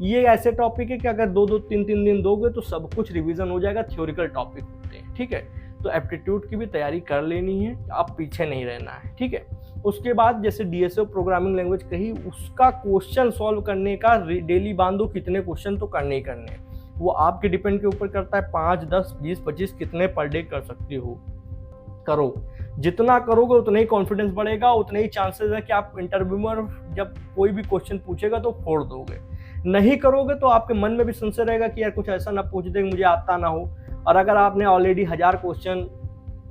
ये ऐसे टॉपिक है कि अगर 2-2, 3-3 दिन दोगे तो सब कुछ रिवीजन हो जाएगा, थ्योरिकल टॉपिक होते हैं, ठीक है। तो एप्टीट्यूड की भी तैयारी कर लेनी है, आप पीछे नहीं रहना है, ठीक है। उसके बाद जैसे डीएसए प्रोग्रामिंग लैंग्वेज कही, उसका क्वेश्चन सॉल्व करने का डेली बांधो, कितने क्वेश्चन तो करने ही करने हैं, वो आपके डिपेंड के ऊपर करता है, 5, 10, 20, 25 कितने पर डे कर सकते हो, करो। जितना करोगे उतना ही कॉन्फिडेंस बढ़ेगा, उतने ही चांसेस है कि आप इंटरव्यू में जब कोई भी क्वेश्चन पूछेगा तो फोड़ दोगे। नहीं करोगे तो आपके मन में भी संशय रहेगा कि यार कुछ ऐसा ना पूछ दे मुझे आता ना हो। और अगर आपने ऑलरेडी 1000 क्वेश्चन,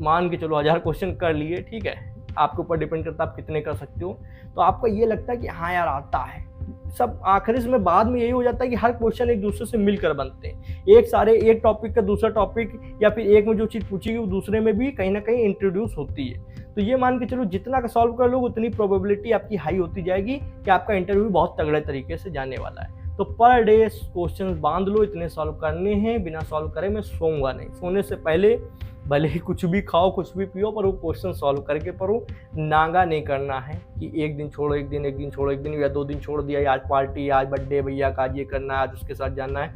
मान के चलो 1000 क्वेश्चन कर लिए, ठीक है, आपके ऊपर डिपेंड करता है आप कितने कर सकते हो, तो आपको ये लगता है कि हाँ यार आता है सब। आखिरी में बाद में यही हो जाता है कि हर क्वेश्चन एक दूसरे से मिलकर बनते हैं, एक टॉपिक का दूसरा टॉपिक, या फिर एक में जो चीज़ पूछी वो दूसरे में भी कहीं ना कहीं इंट्रोड्यूस होती है। तो ये मान के चलो जितना का सॉल्व कर लोगे उतनी प्रोबेबिलिटी आपकी हाई होती जाएगी कि आपका इंटरव्यू बहुत तगड़े तरीके से जाने वाला है। तो पर डे क्वेश्चन बांध लो, इतने सॉल्व करने हैं, बिना सॉल्व करे मैं सोऊंगा नहीं। सोने से पहले भले ही कुछ भी खाओ, कुछ भी पियो, पर वो क्वेश्चन सॉल्व करके पढ़ो। नागा नहीं करना है कि एक दिन छोड़ो एक दिन, एक दिन छोड़ो एक दिन, या 2 दिन छोड़ दिया, आज पार्टी, आज बर्थडे भैया का, आज ये करना है, आज उसके साथ जाना है,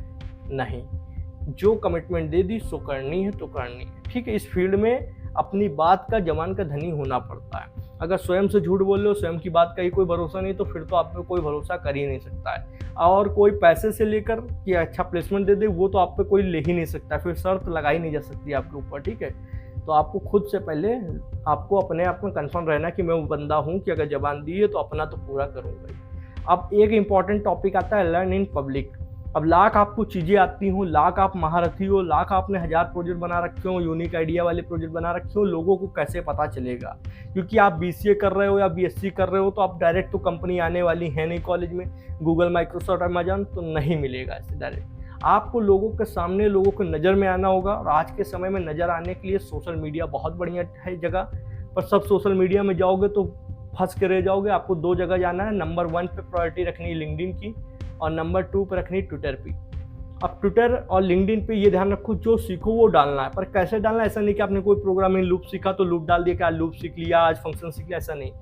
नहीं। जो कमिटमेंट दे दी सो करनी है तो करनी है, ठीक है। इस फील्ड में अपनी बात का जवान का धनी होना पड़ता है। अगर स्वयं से झूठ बोल लो, स्वयं की बात का ही कोई भरोसा नहीं, तो फिर तो आप पे कोई भरोसा कर ही नहीं सकता है। और कोई पैसे से लेकर कि अच्छा प्लेसमेंट दे दे, वो तो आप पे कोई ले ही नहीं सकता, फिर शर्त लगाई नहीं जा सकती आपके ऊपर, ठीक है। तो आपको खुद से पहले आपको अपने आप में कंफर्म रहना कि मैं वो बंदा हूँ कि अगर जबान दी है तो अपना तो पूरा करूँगा ही। अब एक इंपॉर्टेंट टॉपिक आता है लर्न इन पब्लिक। अब लाख आपको चीज़ें आती हों, लाख आप महारथी हो, लाख आपने 1000 प्रोजेक्ट बना रखे हो, यूनिक आइडिया वाले प्रोजेक्ट बना रखे हो, लोगों को कैसे पता चलेगा? क्योंकि आप बीसीए कर रहे हो या बीएससी कर रहे हो तो आप डायरेक्ट तो कंपनी आने वाली है नहीं कॉलेज में, गूगल, माइक्रोसॉफ्ट, अमेजन तो नहीं मिलेगा ऐसे डायरेक्ट। आपको लोगों के सामने, लोगों को नज़र में आना होगा। और आज के समय में नज़र आने के लिए सोशल मीडिया बहुत बढ़िया है जगह, पर सब सोशल मीडिया में जाओगे तो फंस के रह जाओगे। आपको 2 जगह जाना है। नंबर 1 पे प्रायोरिटी रखनी है लिंक्डइन की, और नंबर 2 पर रखनी ट्विटर पे। अब ट्विटर और लिंक्डइन पे ये ध्यान रखो, जो सीखो वो डालना है, पर कैसे डालना है? ऐसा नहीं कि आपने कोई प्रोग्रामिंग लूप सीखा तो लूप डाल दिया, क्या लूप सीख लिया, आज फंक्शन सीख लिया, ऐसा नहीं।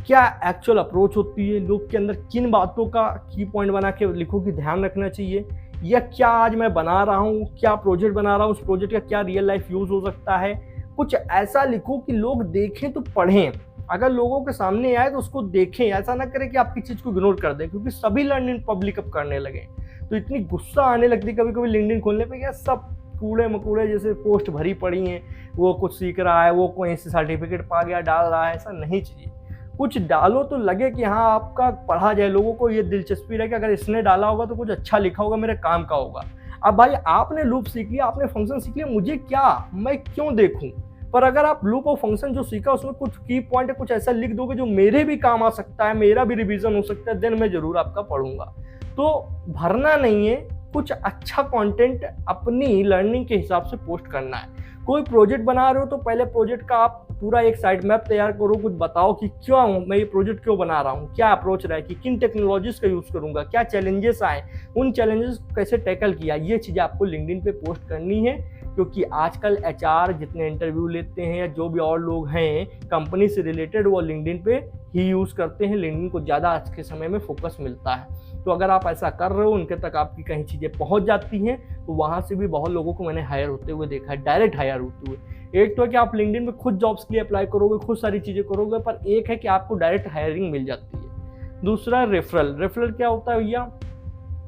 क्या एक्चुअल अप्रोच होती है लूप के अंदर, किन बातों का की पॉइंट बना के लिखो कि ध्यान रखना चाहिए, या क्या आज मैं बना रहा हूँ, क्या प्रोजेक्ट बना रहा हूँ, उस प्रोजेक्ट का क्या रियल लाइफ यूज हो सकता है। कुछ ऐसा लिखो कि लोग देखें तो पढ़ें, अगर लोगों के सामने आए तो उसको देखें, ऐसा ना करें कि आपकी चीज़ को इग्नोर कर दें, क्योंकि सभी लर्निंग पब्लिक अब करने लगे। तो इतनी गुस्सा आने लगती कभी कभी लिंक्डइन खोलने पे, क्या सब कूड़े मकूड़े जैसे पोस्ट भरी पड़ी हैं, वो कुछ सीख रहा है, वो कोई से सर्टिफिकेट पा गया डाल रहा है, ऐसा नहीं चाहिए। कुछ डालो तो लगे कि हाँ आपका पढ़ा जाए, लोगों को ये दिलचस्पी रहे कि अगर इसने डाला होगा तो कुछ अच्छा लिखा होगा, मेरे काम का होगा। अब भाई आपने लूप सीख लिया, आपने फंक्शन सीख लिया, मुझे क्या, मैं क्यों देखूं। पर अगर आप लूप और फंक्शन जो सीखा उसमें कुछ की पॉइंट कुछ ऐसा लिख दोगे जो मेरे भी काम आ सकता है, मेरा भी रिवीजन हो सकता है, देन मैं जरूर आपका पढ़ूंगा। तो भरना नहीं है, कुछ अच्छा कंटेंट अपनी लर्निंग के हिसाब से पोस्ट करना है। कोई प्रोजेक्ट बना रहे हो तो पहले प्रोजेक्ट का आप पूरा एक साइड मैप तैयार करो, कुछ बताओ कि क्यों मैं ये प्रोजेक्ट क्यों बना रहा हूँ, क्या अप्रोच रहा है, कि किन टेक्नोलॉजीज का यूज करूंगा, क्या चैलेंजेस आए, उन चैलेंजेस को कैसे टैकल किया। ये चीजें आपको लिंक्डइन पे पोस्ट करनी है, क्योंकि आजकल एचआर जितने इंटरव्यू लेते हैं या जो भी और लोग हैं कंपनी से रिलेटेड, वो लिंक्डइन पे ही यूज करते हैं। लिंक्डइन को ज्यादा आज के समय में फोकस मिलता है। तो अगर आप ऐसा कर रहे हो, उनके तक आपकी कहीं चीजें पहुंच जाती हैं, तो वहां से भी बहुत लोगों को मैंने हायर होते हुए देखा है, डायरेक्ट हायर होते हुए। एक तो है कि आप लिंक्डइन में खुद जॉब्स के लिए अप्लाई करोगे, खुद सारी चीजें करोगे, पर एक है कि आपको डायरेक्ट हायरिंग मिल जाती है। दूसरा रेफरल। रेफरल क्या होता है भैया,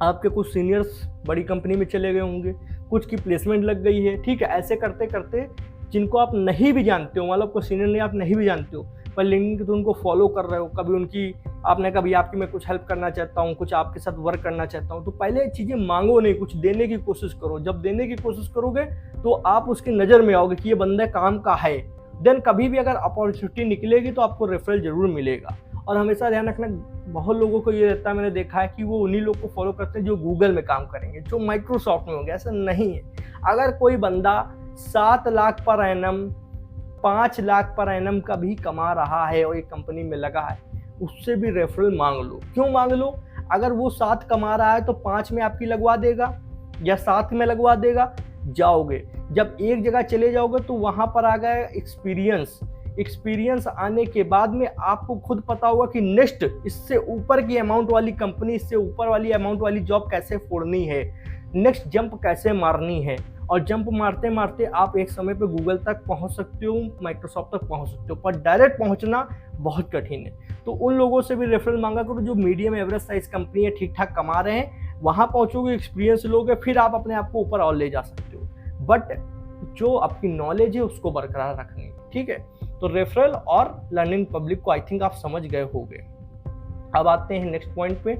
आपके कुछ सीनियर्स बड़ी कंपनी में चले गए होंगे, कुछ की प्लेसमेंट लग गई है, ठीक है, ऐसे करते करते जिनको आप नहीं भी जानते हो, मतलब कोई सीनियर नहीं आप नहीं भी जानते हो, पर लिंक्डइन के तो उनको फॉलो कर रहे हो, कभी उनकी आपने कभी आपकी मैं कुछ हेल्प करना चाहता हूँ, कुछ आपके साथ वर्क करना चाहता हूँ, तो पहले चीज़ें मांगो नहीं, कुछ देने की कोशिश करो। जब देने की कोशिश करोगे तो आप उसकी नज़र में आओगे कि ये बंदा काम का है, देन कभी भी अगर अपॉर्चुनिटी निकलेगी तो आपको रेफरल जरूर मिलेगा। और हमेशा ध्यान रखना, बहुत लोगों को ये रहता है, मैंने देखा है कि वो उन्हीं लोग को फॉलो करते हैं जो गूगल में काम करेंगे, जो माइक्रोसॉफ्ट में होंगे। ऐसा नहीं है। अगर कोई बंदा 7 lakh per annum, 5 lakh per annum का भी कमा रहा है और एक कंपनी में लगा है, उससे भी रेफरल मांग लो। क्यों मांग लो? अगर वो 7 कमा रहा है तो 5 में आपकी लगवा देगा या 7 में लगवा देगा, जाओगे। जब एक जगह चले जाओगे तो वहां पर आ गया एक्सपीरियंस आने के बाद में आपको खुद पता होगा कि नेक्स्ट इससे ऊपर की अमाउंट वाली कंपनी, इससे ऊपर वाली अमाउंट वाली जॉब कैसे फोड़नी है, नेक्स्ट जंप कैसे मारनी है। और जंप मारते मारते आप एक समय पे गूगल तक पहुंच सकते हो, माइक्रोसॉफ्ट तक पहुंच सकते हो, पर डायरेक्ट पहुंचना बहुत कठिन है। तो उन लोगों से भी रेफरल मांगा करो जो मीडियम एवरेज साइज कंपनी है, ठीक ठाक कमा रहे हैं, वहां पहुंचोगे, एक्सपीरियंस लोगे, फिर आप अपने आप को ऊपर और ले जा सकते हो। बट जो आपकी नॉलेज है उसको बरकरार रखनी है, ठीक है। तो रेफरल और लर्निंग पब्लिक को आई थिंक आप समझ गए होंगे। अब आते हैं नेक्स्ट पॉइंट पे।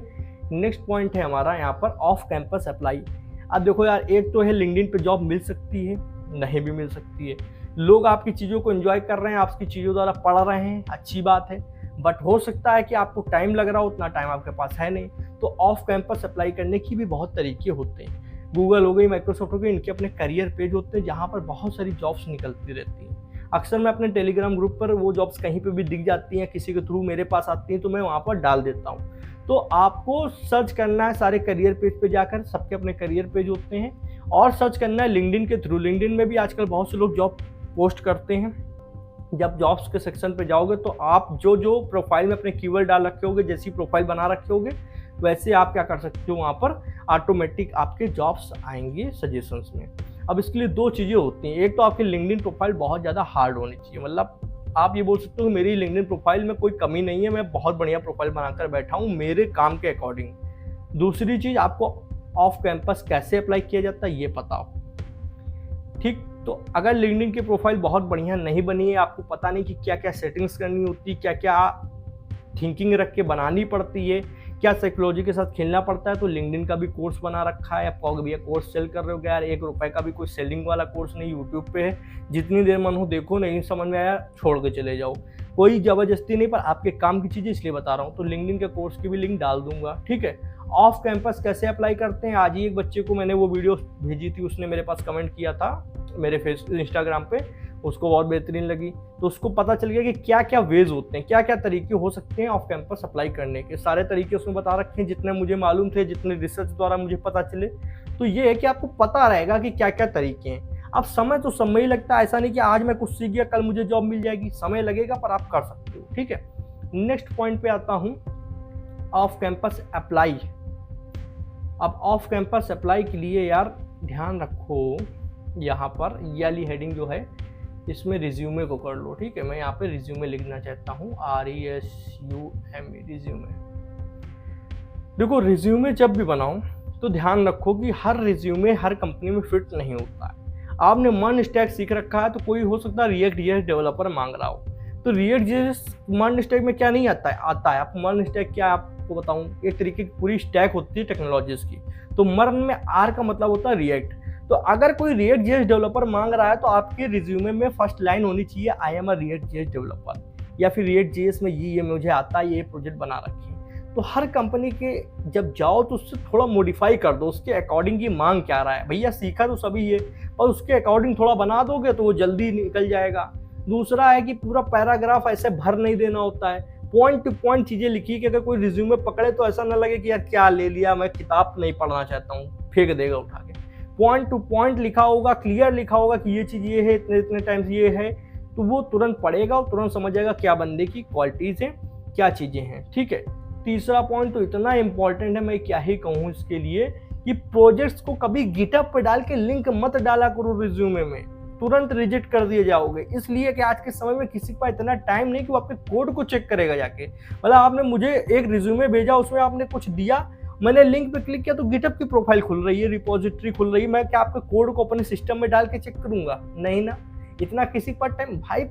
नेक्स्ट पॉइंट है हमारा यहाँ पर ऑफ कैंपस अप्लाई। अब देखो यार, एक तो है लिंक्डइन पे जॉब मिल सकती है, नहीं भी मिल सकती है। लोग आपकी चीज़ों को एंजॉय कर रहे हैं, आपकी चीज़ों द्वारा पढ़ रहे हैं, अच्छी बात है, बट हो सकता है कि आपको टाइम लग रहा हो, उतना टाइम आपके पास है नहीं। तो ऑफ कैंपस अप्लाई करने की भी बहुत तरीके होते हैं। गूगल हो गई, माइक्रोसॉफ्ट हो गई, इनके अपने करियर पेज होते हैं जहाँ पर बहुत सारी जॉब्स निकलती रहती हैं। अक्सर मैं अपने टेलीग्राम ग्रुप पर वो जॉब्स कहीं पे भी दिख जाती हैं, किसी के थ्रू मेरे पास आती हैं, तो मैं वहाँ पर डाल देता हूँ। तो आपको सर्च करना है सारे करियर पेज पे जाकर, सबके अपने करियर पेज होते हैं, और सर्च करना है लिंक्डइन के थ्रू। लिंक्डइन में भी आजकल बहुत से लोग जॉब पोस्ट करते हैं। जब जॉब्स के सेक्शन पे जाओगे तो आप जो जो प्रोफाइल में अपने कीवर्ड डाल रखे होगे, जैसी प्रोफाइल बना रखे होगे, वैसे आप क्या कर सकते हो, वहाँ पर ऑटोमेटिक आपके जॉब्स आएंगे सजेशंस में। अब इसके लिए 2 चीज़ें होती हैं। एक तो आपकी लिंक्डइन प्रोफाइल बहुत ज़्यादा हार्ड होनी चाहिए, मतलब आप ये बोल सकते हो मेरी लिंक्डइन प्रोफाइल में कोई कमी नहीं है, मैं बहुत बढ़िया प्रोफाइल बनाकर बैठा हूँ मेरे काम के अकॉर्डिंग। दूसरी चीज़, आपको ऑफ कैंपस कैसे अप्लाई किया जाता है ये पता हो, ठीक। तो अगर लिंक्डइन की प्रोफाइल बहुत बढ़िया नहीं बनी है, आपको पता नहीं कि क्या क्या सेटिंग्स करनी होती, क्या क्या थिंकिंग रख के बनानी पड़ती है, क्या साइकोलॉजी के साथ खेलना पड़ता है, तो लिंक्डइन का भी कोर्स बना रखा है। आप कहोगे भैया कोर्स सेल कर रहे हो क्या यार, 1 रुपए का भी कोई सेलिंग वाला कोर्स नहीं, यूट्यूब पे है, जितनी देर मन हो देखो, नहीं समझ में आया छोड़ के चले जाओ, कोई जबरदस्ती नहीं, पर आपके काम की चीज़ें इसलिए बता रहा हूँ। तो लिंक्डइन के कोर्स की भी लिंक डाल दूंगा, ठीक है। ऑफ कैंपस कैसे अप्लाई करते हैं, आज ही एक बच्चे को मैंने वो वीडियो भेजी थी, उसने मेरे पास कमेंट किया था मेरे इंस्टाग्राम पे, उसको बहुत बेहतरीन लगी। तो उसको पता चल गया कि क्या क्या वेज होते हैं, क्या क्या तरीके हो सकते हैं ऑफ कैंपस अप्लाई करने के। सारे तरीके उसमें बता रखे हैं, जितने मुझे मालूम थे, जितने रिसर्च द्वारा मुझे पता चले। तो ये है कि आपको पता रहेगा कि क्या क्या तरीके हैं। अब समय तो समय ही लगता है, ऐसा नहीं कि आज मैं कुछ सीख गया कल मुझे जॉब मिल जाएगी, समय लगेगा पर आप कर सकते हो, ठीक है। नेक्स्ट पॉइंट पे आता हूँ, ऑफ कैंपस अप्लाई। अब ऑफ कैंपस अप्लाई के लिए यार ध्यान रखो, यहाँ पर ये वाली हेडिंग जो है, इसमें रिज्यूमे को कर लो, ठीक है। मैं यहाँ पे रिज्यूमे लिखना चाहता हूँ, RESUME रिज्यूमे। देखो रिज्यूमे जब भी बनाओ तो ध्यान रखो कि हर रिज्यूमे हर कंपनी में फिट नहीं होता है। आपने मन स्टैक सीख रखा है तो कोई हो सकता है रिएक्ट जेएस डेवलपर मांग रहा हो, तो रिएक्ट जेएस मन स्टैक में क्या नहीं आता है, आता है। आपको मन स्टैक क्या आपको बताऊं, एक तरीके की पूरी स्टैक होती है टेक्नोलॉजीज की। तो मर्न में आर का मतलब होता है रिएक्ट। तो अगर कोई रिएक्ट जेएस डेवलपर मांग रहा है तो आपके रिज्यूमे में फर्स्ट लाइन होनी चाहिए, I am a react JS developer, या फिर रिएक्ट जेएस में ये मुझे आता है, ये प्रोजेक्ट बना रखे। तो हर कंपनी के जब जाओ तो उससे थोड़ा मॉडिफाई कर दो, उसके अकॉर्डिंग की मांग क्या रहा है। भैया सीखा तो सभी है, और उसके अकॉर्डिंग थोड़ा बना दोगे तो वो जल्दी निकल जाएगा। दूसरा है कि पूरा पैराग्राफ ऐसे भर नहीं देना होता है, पॉइंट टू पॉइंट चीज़ें लिखी कि अगर कोई रिज्यूमे पकड़े तो ऐसा ना लगे कि यार क्या ले लिया, मैं किताब नहीं पढ़ना चाहता हूँ, फेंक देगा उठा के। पॉइंट टू पॉइंट लिखा होगा, क्लियर लिखा होगा कि ये चीज़ ये है, इतने इतने टाइम्स ये है, तो वो तुरंत पढ़ेगा और तुरंत समझ जाएगा क्या बंदे की क्वालिटीज़ हैं, क्या चीज़ें हैं, ठीक है। तीसरा पॉइंट तो इतना इंपॉर्टेंट है, मैं क्या ही कहूँ इसके लिए, कि प्रोजेक्ट्स को कभी गिटहब पे डाल के लिंक मत डाला करो रिज्यूमे में, तुरंत रिजेक्ट कर दिए जाओगे। इसलिए कि आज के समय में किसी के पास इतना टाइम नहीं कि वो आपके कोड को चेक करेगा जाके। मतलब आपने मुझे एक रिज्यूमे भेजा, उसमें आपने कुछ दिया, मैंने लिंक पे क्लिक किया तो गिटहब की प्रोफाइल खुल रही है, रिपोजिटरी खुल रही है, मैं क्या आपके कोड को अपने सिस्टम में डाल के चेक करूंगा? नहीं ना। इतना किसी के पास टाइम, भाई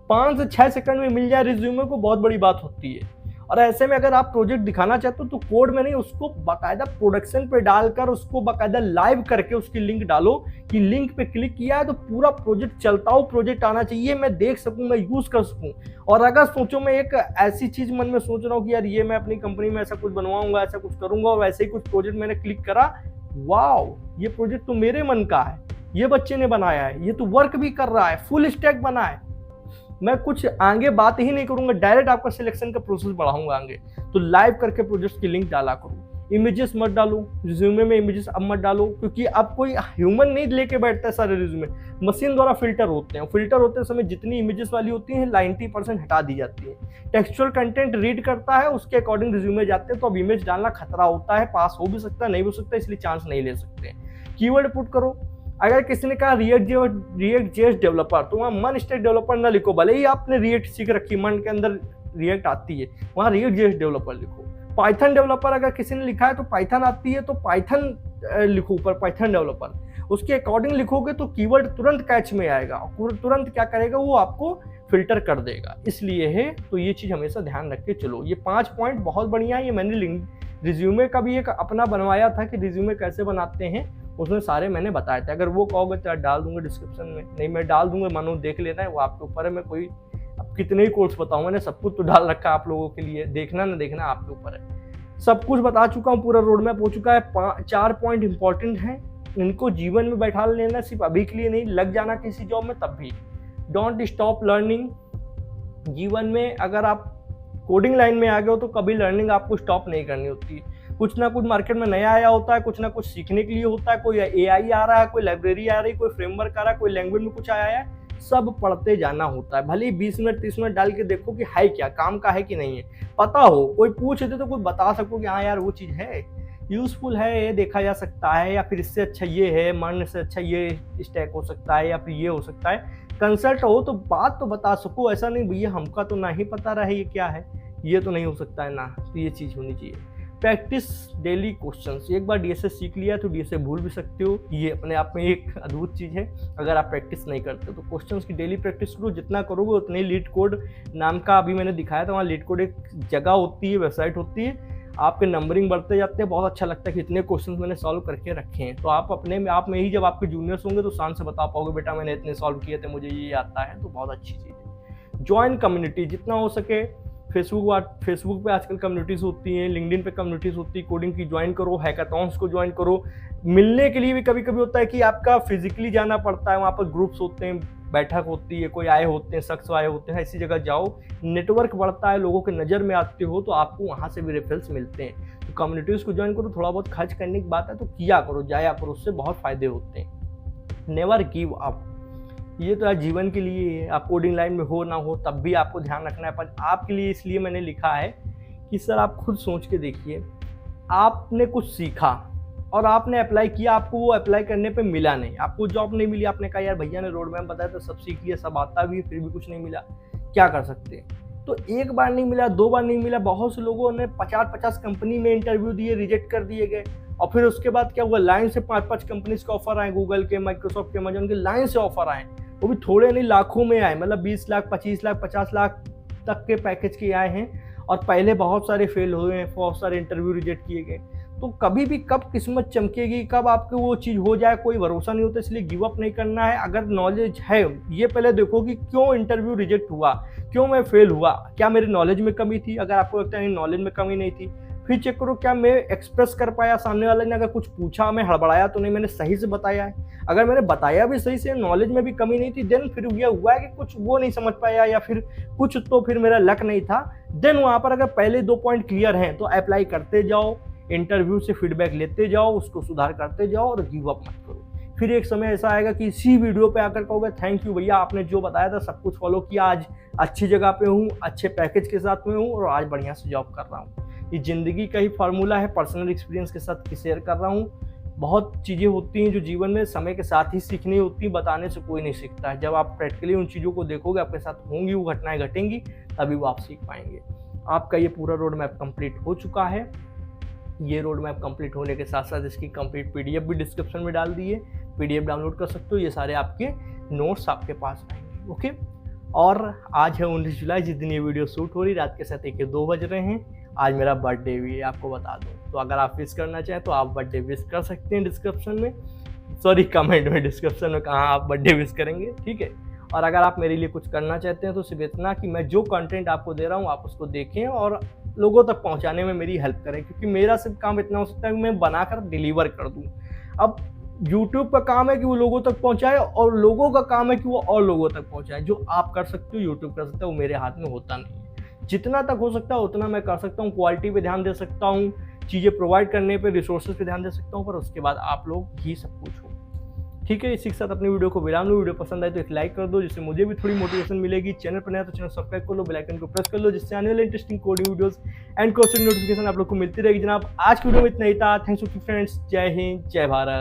5 से 6 सेकंड में मिल जाए रिज्यूमे को, बहुत बड़ी बात होती है। और ऐसे में अगर आप प्रोजेक्ट दिखाना चाहते हो तो कोड में नहीं, उसको बाकायदा प्रोडक्शन पे डालकर उसको बाकायदा लाइव करके उसकी लिंक डालो कि लिंक पे क्लिक किया है तो पूरा प्रोजेक्ट चलता हो, प्रोजेक्ट आना चाहिए, मैं देख सकूं, मैं यूज कर सकूं। और अगर सोचो मैं एक ऐसी चीज मन में सोच रहा हूँ कि यार ये मैं अपनी कंपनी में ऐसा कुछ बनवाऊंगा, ऐसा कुछ करूंगा, और वैसे ही कुछ प्रोजेक्ट मैंने क्लिक करा, वाओ ये प्रोजेक्ट तो मेरे मन का है, ये बच्चे ने बनाया है, ये तो वर्क भी कर रहा है, फुल स्टैक बना है, मैं कुछ आगे बात ही नहीं करूंगा, डायरेक्ट आपका सिलेक्शन का प्रोसेस बढ़ाऊंगा आगे। तो लाइव करके प्रोजेक्ट की लिंक डाला करूँ। इमेजेस मत डालो रिज्यूमे में, इमेजेस अब मत डालो, क्योंकि अब कोई ह्यूमन नहीं लेके बैठता है सारे रिज्यूमे, मशीन द्वारा फिल्टर होते हैं। फिल्टर होते समय जितनी इमेजेस वाली होती हैं 90% हटा दी जाती है। टेक्सचुअल कंटेंट रीड करता है, उसके अकॉर्डिंग रिज्यूमे जाते हैं, तो अब इमेज डालना खतरा होता है, पास हो भी सकता है, नहीं हो सकता, इसलिए चांस नहीं ले सकते। कीवर्ड पुट करो। अगर किसी ने कहा रिएक्ट जेएस डेवलपर, तो वहाँ मन स्टैक डेवलपर ना लिखो, भले ही आपने रिएक्ट सीख रखी, मन के अंदर रिएक्ट आती है, वहाँ रिएक्ट जेएस डेवलपर लिखो। पाइथन डेवलपर अगर किसी ने लिखा है तो पाइथन आती है तो पाइथन लिखो ऊपर, पाइथन डेवलपर, उसके अकॉर्डिंग लिखोगे तो कीवर्ड तुरंत कैच में आएगा, तुरंत क्या करेगा वो आपको फिल्टर कर देगा। इसलिए है, तो ये चीज़ हमेशा ध्यान रख के चलो। ये 5 पॉइंट बहुत बढ़िया है। ये मैंने रिज्यूमे का भी एक अपना बनवाया था कि रिज्यूमे कैसे बनाते हैं, उसमें सारे मैंने बताए थे। अगर वो कहोगे तो डाल दूंगा डिस्क्रिप्शन में, नहीं मैं डाल दूंगा, मानो देख लेना है, वो आपके ऊपर है। मैं कोई अब कितने ही कोर्स बताऊँ, मैंने सब कुछ तो डाल रखा है आप लोगों के लिए, देखना ना देखना आपके ऊपर है। सब कुछ बता चुका हूँ, पूरा रोड मैप हो चुका है। 4 पॉइंट इंपॉर्टेंट हैं, इनको जीवन में बैठा लेना, सिर्फ अभी के लिए नहीं, लग जाना किसी जॉब में तब भी। Don't stop learning. जीवन में अगर आप कोडिंग लाइन में आ गए हो तो कभी लर्निंग आपको स्टॉप नहीं करनी होती। कुछ ना कुछ मार्केट में नया आया होता है, कुछ ना कुछ सीखने के लिए होता है। कोई एआई आ रहा है, कोई लाइब्रेरी आ रही है, कोई फ्रेमवर्क आ रहा है, कोई लैंग्वेज में कुछ आया है, सब पढ़ते जाना होता है। भले ही 20 मिनट 30 मिनट डाल के देखो कि है क्या, काम का है कि नहीं है, पता हो, कोई पूछ दे तो कोई बता सको कि हाँ यार वो चीज़ है, यूजफुल है, ये देखा जा सकता है, या फिर इससे अच्छा ये है, मानने से अच्छा ये स्टैक हो सकता है, या फिर ये हो सकता है। कंसल्ट हो तो बात तो बता सको, ऐसा नहीं भैया हमका तो ना ही पता रहे ये क्या है, ये तो नहीं हो सकता है ना, तो ये चीज़ होनी चाहिए। Practice daily questions. एक बार डीएसए सीख लिया तो डीएसए भूल भी सकते हो, ये अपने आप में एक अद्भुत चीज़ है। अगर आप प्रैक्टिस नहीं करते तो क्वेश्चंस की डेली प्रैक्टिस करो, जितना करोगे उतने। लीड कोड नाम का अभी मैंने दिखाया था, वहाँ लीड कोड एक जगह होती है, वेबसाइट होती है, आपके नंबरिंग बढ़ते जाते हैं। बहुत अच्छा लगता है कि इतने क्वेश्चन मैंने सॉल्व करके रखे हैं। तो आप अपने में आप में ही जब आपके जूनियर्स होंगे तो शान से बता पाओगे बेटा मैंने इतने सॉल्व किए थे, मुझे ये आता है, तो बहुत अच्छी चीज़ है। ज्वाइन कम्युनिटी, जितना हो सके। फेसबुक पे आजकल कम्युनिटीज़ होती हैं, लिंक्डइन पे कम्युनिटीज़ होती है, कोडिंग की ज्वाइन करो, हैकाथॉन्स को ज्वाइन करो। मिलने के लिए भी कभी कभी होता है कि आपका फिजिकली जाना पड़ता है, वहाँ पर ग्रुप्स होते हैं, बैठक होती है, कोई आए होते हैं, शख्स आए होते हैं, ऐसी जगह जाओ, नेटवर्क बढ़ता है, लोगों के नज़र में आते हो तो आपको वहाँ से भी रेफरेंस मिलते हैं। तो कम्युनिटीज़ को ज्वाइन करो, थोड़ा बहुत खर्च करने की बात है तो किया करो, जाया करो, उससे बहुत फ़ायदे होते हैं। नेवर गिव अप, ये तो जीवन के लिए है, आप कोडिंग लाइन में हो ना हो तब भी आपको ध्यान रखना है। पर आपके लिए इसलिए मैंने लिखा है कि सर आप खुद सोच के देखिए, आपने कुछ सीखा, और आपने अप्लाई किया, आपको वो अप्लाई करने पे मिला नहीं, आपको जॉब नहीं मिली, आपने कहा यार भैया ने रोड मैप बताया तो सब सीख लिया, सब आता भी, फिर भी कुछ नहीं मिला, क्या कर सकते हैं। तो एक बार नहीं मिला, 2 बार नहीं मिला, बहुत से लोगों ने 50-50 कंपनी में इंटरव्यू दिए, रिजेक्ट कर दिए गए। और फिर उसके बाद क्या हुआ, लाइन से 5-5 कंपनीज के ऑफर आए, गूगल के, माइक्रोसॉफ्ट के, अमेजन के, लाइन से ऑफर आए, वो भी थोड़े नहीं, लाखों में आए, मतलब 20 लाख, 25 लाख, 50 लाख तक के पैकेज के आए हैं। और पहले बहुत सारे फेल हुए हैं, बहुत सारे इंटरव्यू रिजेक्ट किए गए। तो कभी भी कब किस्मत चमकेगी, कब आपको वो चीज़ हो जाए, कोई भरोसा नहीं होता, इसलिए गिव अप नहीं करना है। अगर नॉलेज है, ये पहले देखो कि क्यों इंटरव्यू रिजेक्ट हुआ, क्यों मैं फेल हुआ, क्या मेरी नॉलेज में कमी थी। अगर आपको लगता है नॉलेज में कमी नहीं थी, फिर चेक करो क्या मैं एक्सप्रेस कर पाया, सामने वाले ने अगर कुछ पूछा, मैं हड़बड़ाया तो नहीं, मैंने सही से बताया है। अगर मैंने बताया भी सही से, नॉलेज में भी कमी नहीं थी, देन फिर ये हुआ है कि कुछ वो नहीं समझ पाया, या फिर कुछ तो फिर मेरा लक नहीं था। देन वहाँ पर अगर पहले 2 पॉइंट क्लियर हैं तो अप्लाई करते जाओ, इंटरव्यू से फीडबैक लेते जाओ, उसको सुधार करते जाओ और गिव अप मत करो। फिर एक समय ऐसा आएगा कि इसी वीडियो पे आकर कहोगे थैंक यू भैया, आपने जो बताया था सब कुछ फॉलो किया, आज अच्छी जगह पे हूँ, अच्छे पैकेज के साथ में हूँ और आज बढ़िया से जॉब कर रहा हूँ। ये ज़िंदगी का ही फार्मूला है, पर्सनल एक्सपीरियंस के साथ शेयर कर रहा हूँ। बहुत चीज़ें होती हैं जो जीवन में समय के साथ ही सीखनी होती, बताने से कोई नहीं सीखता है। जब आप प्रैक्टिकली उन चीज़ों को देखोगे, आपके साथ होंगी वो घटनाएं घटेंगी, तभी वो आप सीख पाएंगे। आपका ये पूरा रोड मैप कंप्लीट हो चुका है। ये रोड मैप कंप्लीट होने के साथ साथ इसकी कंप्लीट पीडीएफ भी डिस्क्रिप्शन में डाल दी है, पीडीएफ डाउनलोड कर सकते हो, ये सारे आपके नोट्स आपके पास आएंगे। ओके, और आज है 19 जुलाई, जिस दिन ये वीडियो शूट हो रही, रात के 2 बज रहे हैं। आज मेरा बर्थडे भी है, आपको बता दूं। तो अगर आप विश करना चाहें तो आप बर्थडे विश कर सकते हैं डिस्क्रिप्शन में, सॉरी कमेंट में, डिस्क्रिप्शन में कहाँ आप बर्थडे विश करेंगे, ठीक है। और अगर आप मेरे लिए कुछ करना चाहते हैं तो सिर्फ इतना कि मैं जो कंटेंट आपको दे रहा हूँ आप उसको देखें और लोगों तक पहुँचाने में मेरी हेल्प करें, क्योंकि मेरा सिर्फ काम इतना हो सकता है कि मैं बनाकर डिलीवर कर दूँ। अब यूट्यूब का काम है कि वो लोगों तक पहुँचाए और लोगों का काम है कि वो और लोगों तक पहुँचाए। जो आप कर सकते हो, यूट्यूब कर सकते हो, वो मेरे हाथ में होता नहीं है। जितना तक हो सकता है उतना मैं कर सकता हूँ, क्वालिटी पे ध्यान दे सकता हूँ, चीज़ें प्रोवाइड करने पे, रिसोर्सेज पे ध्यान दे सकता हूँ, पर उसके बाद आप लोग ही सब कुछ हो, ठीक है। इसी के साथ अपनी वीडियो को विराम लो। वीडियो पसंद आए तो एक लाइक कर दो, जिससे मुझे भी थोड़ी मोटिवेशन मिलेगी। चैनल पर नया तो चैनल सब्सक्राइब कर लो, बेल आइकन को प्रेस कर लो, जिससे आने वाले interesting coding videos and question notification आप लोग को मिलती रहेगी। जनाब आज की वीडियो में इतना ही था। थैंक्स फॉर फ्रेंड्स, जय हिंद, जय भारत।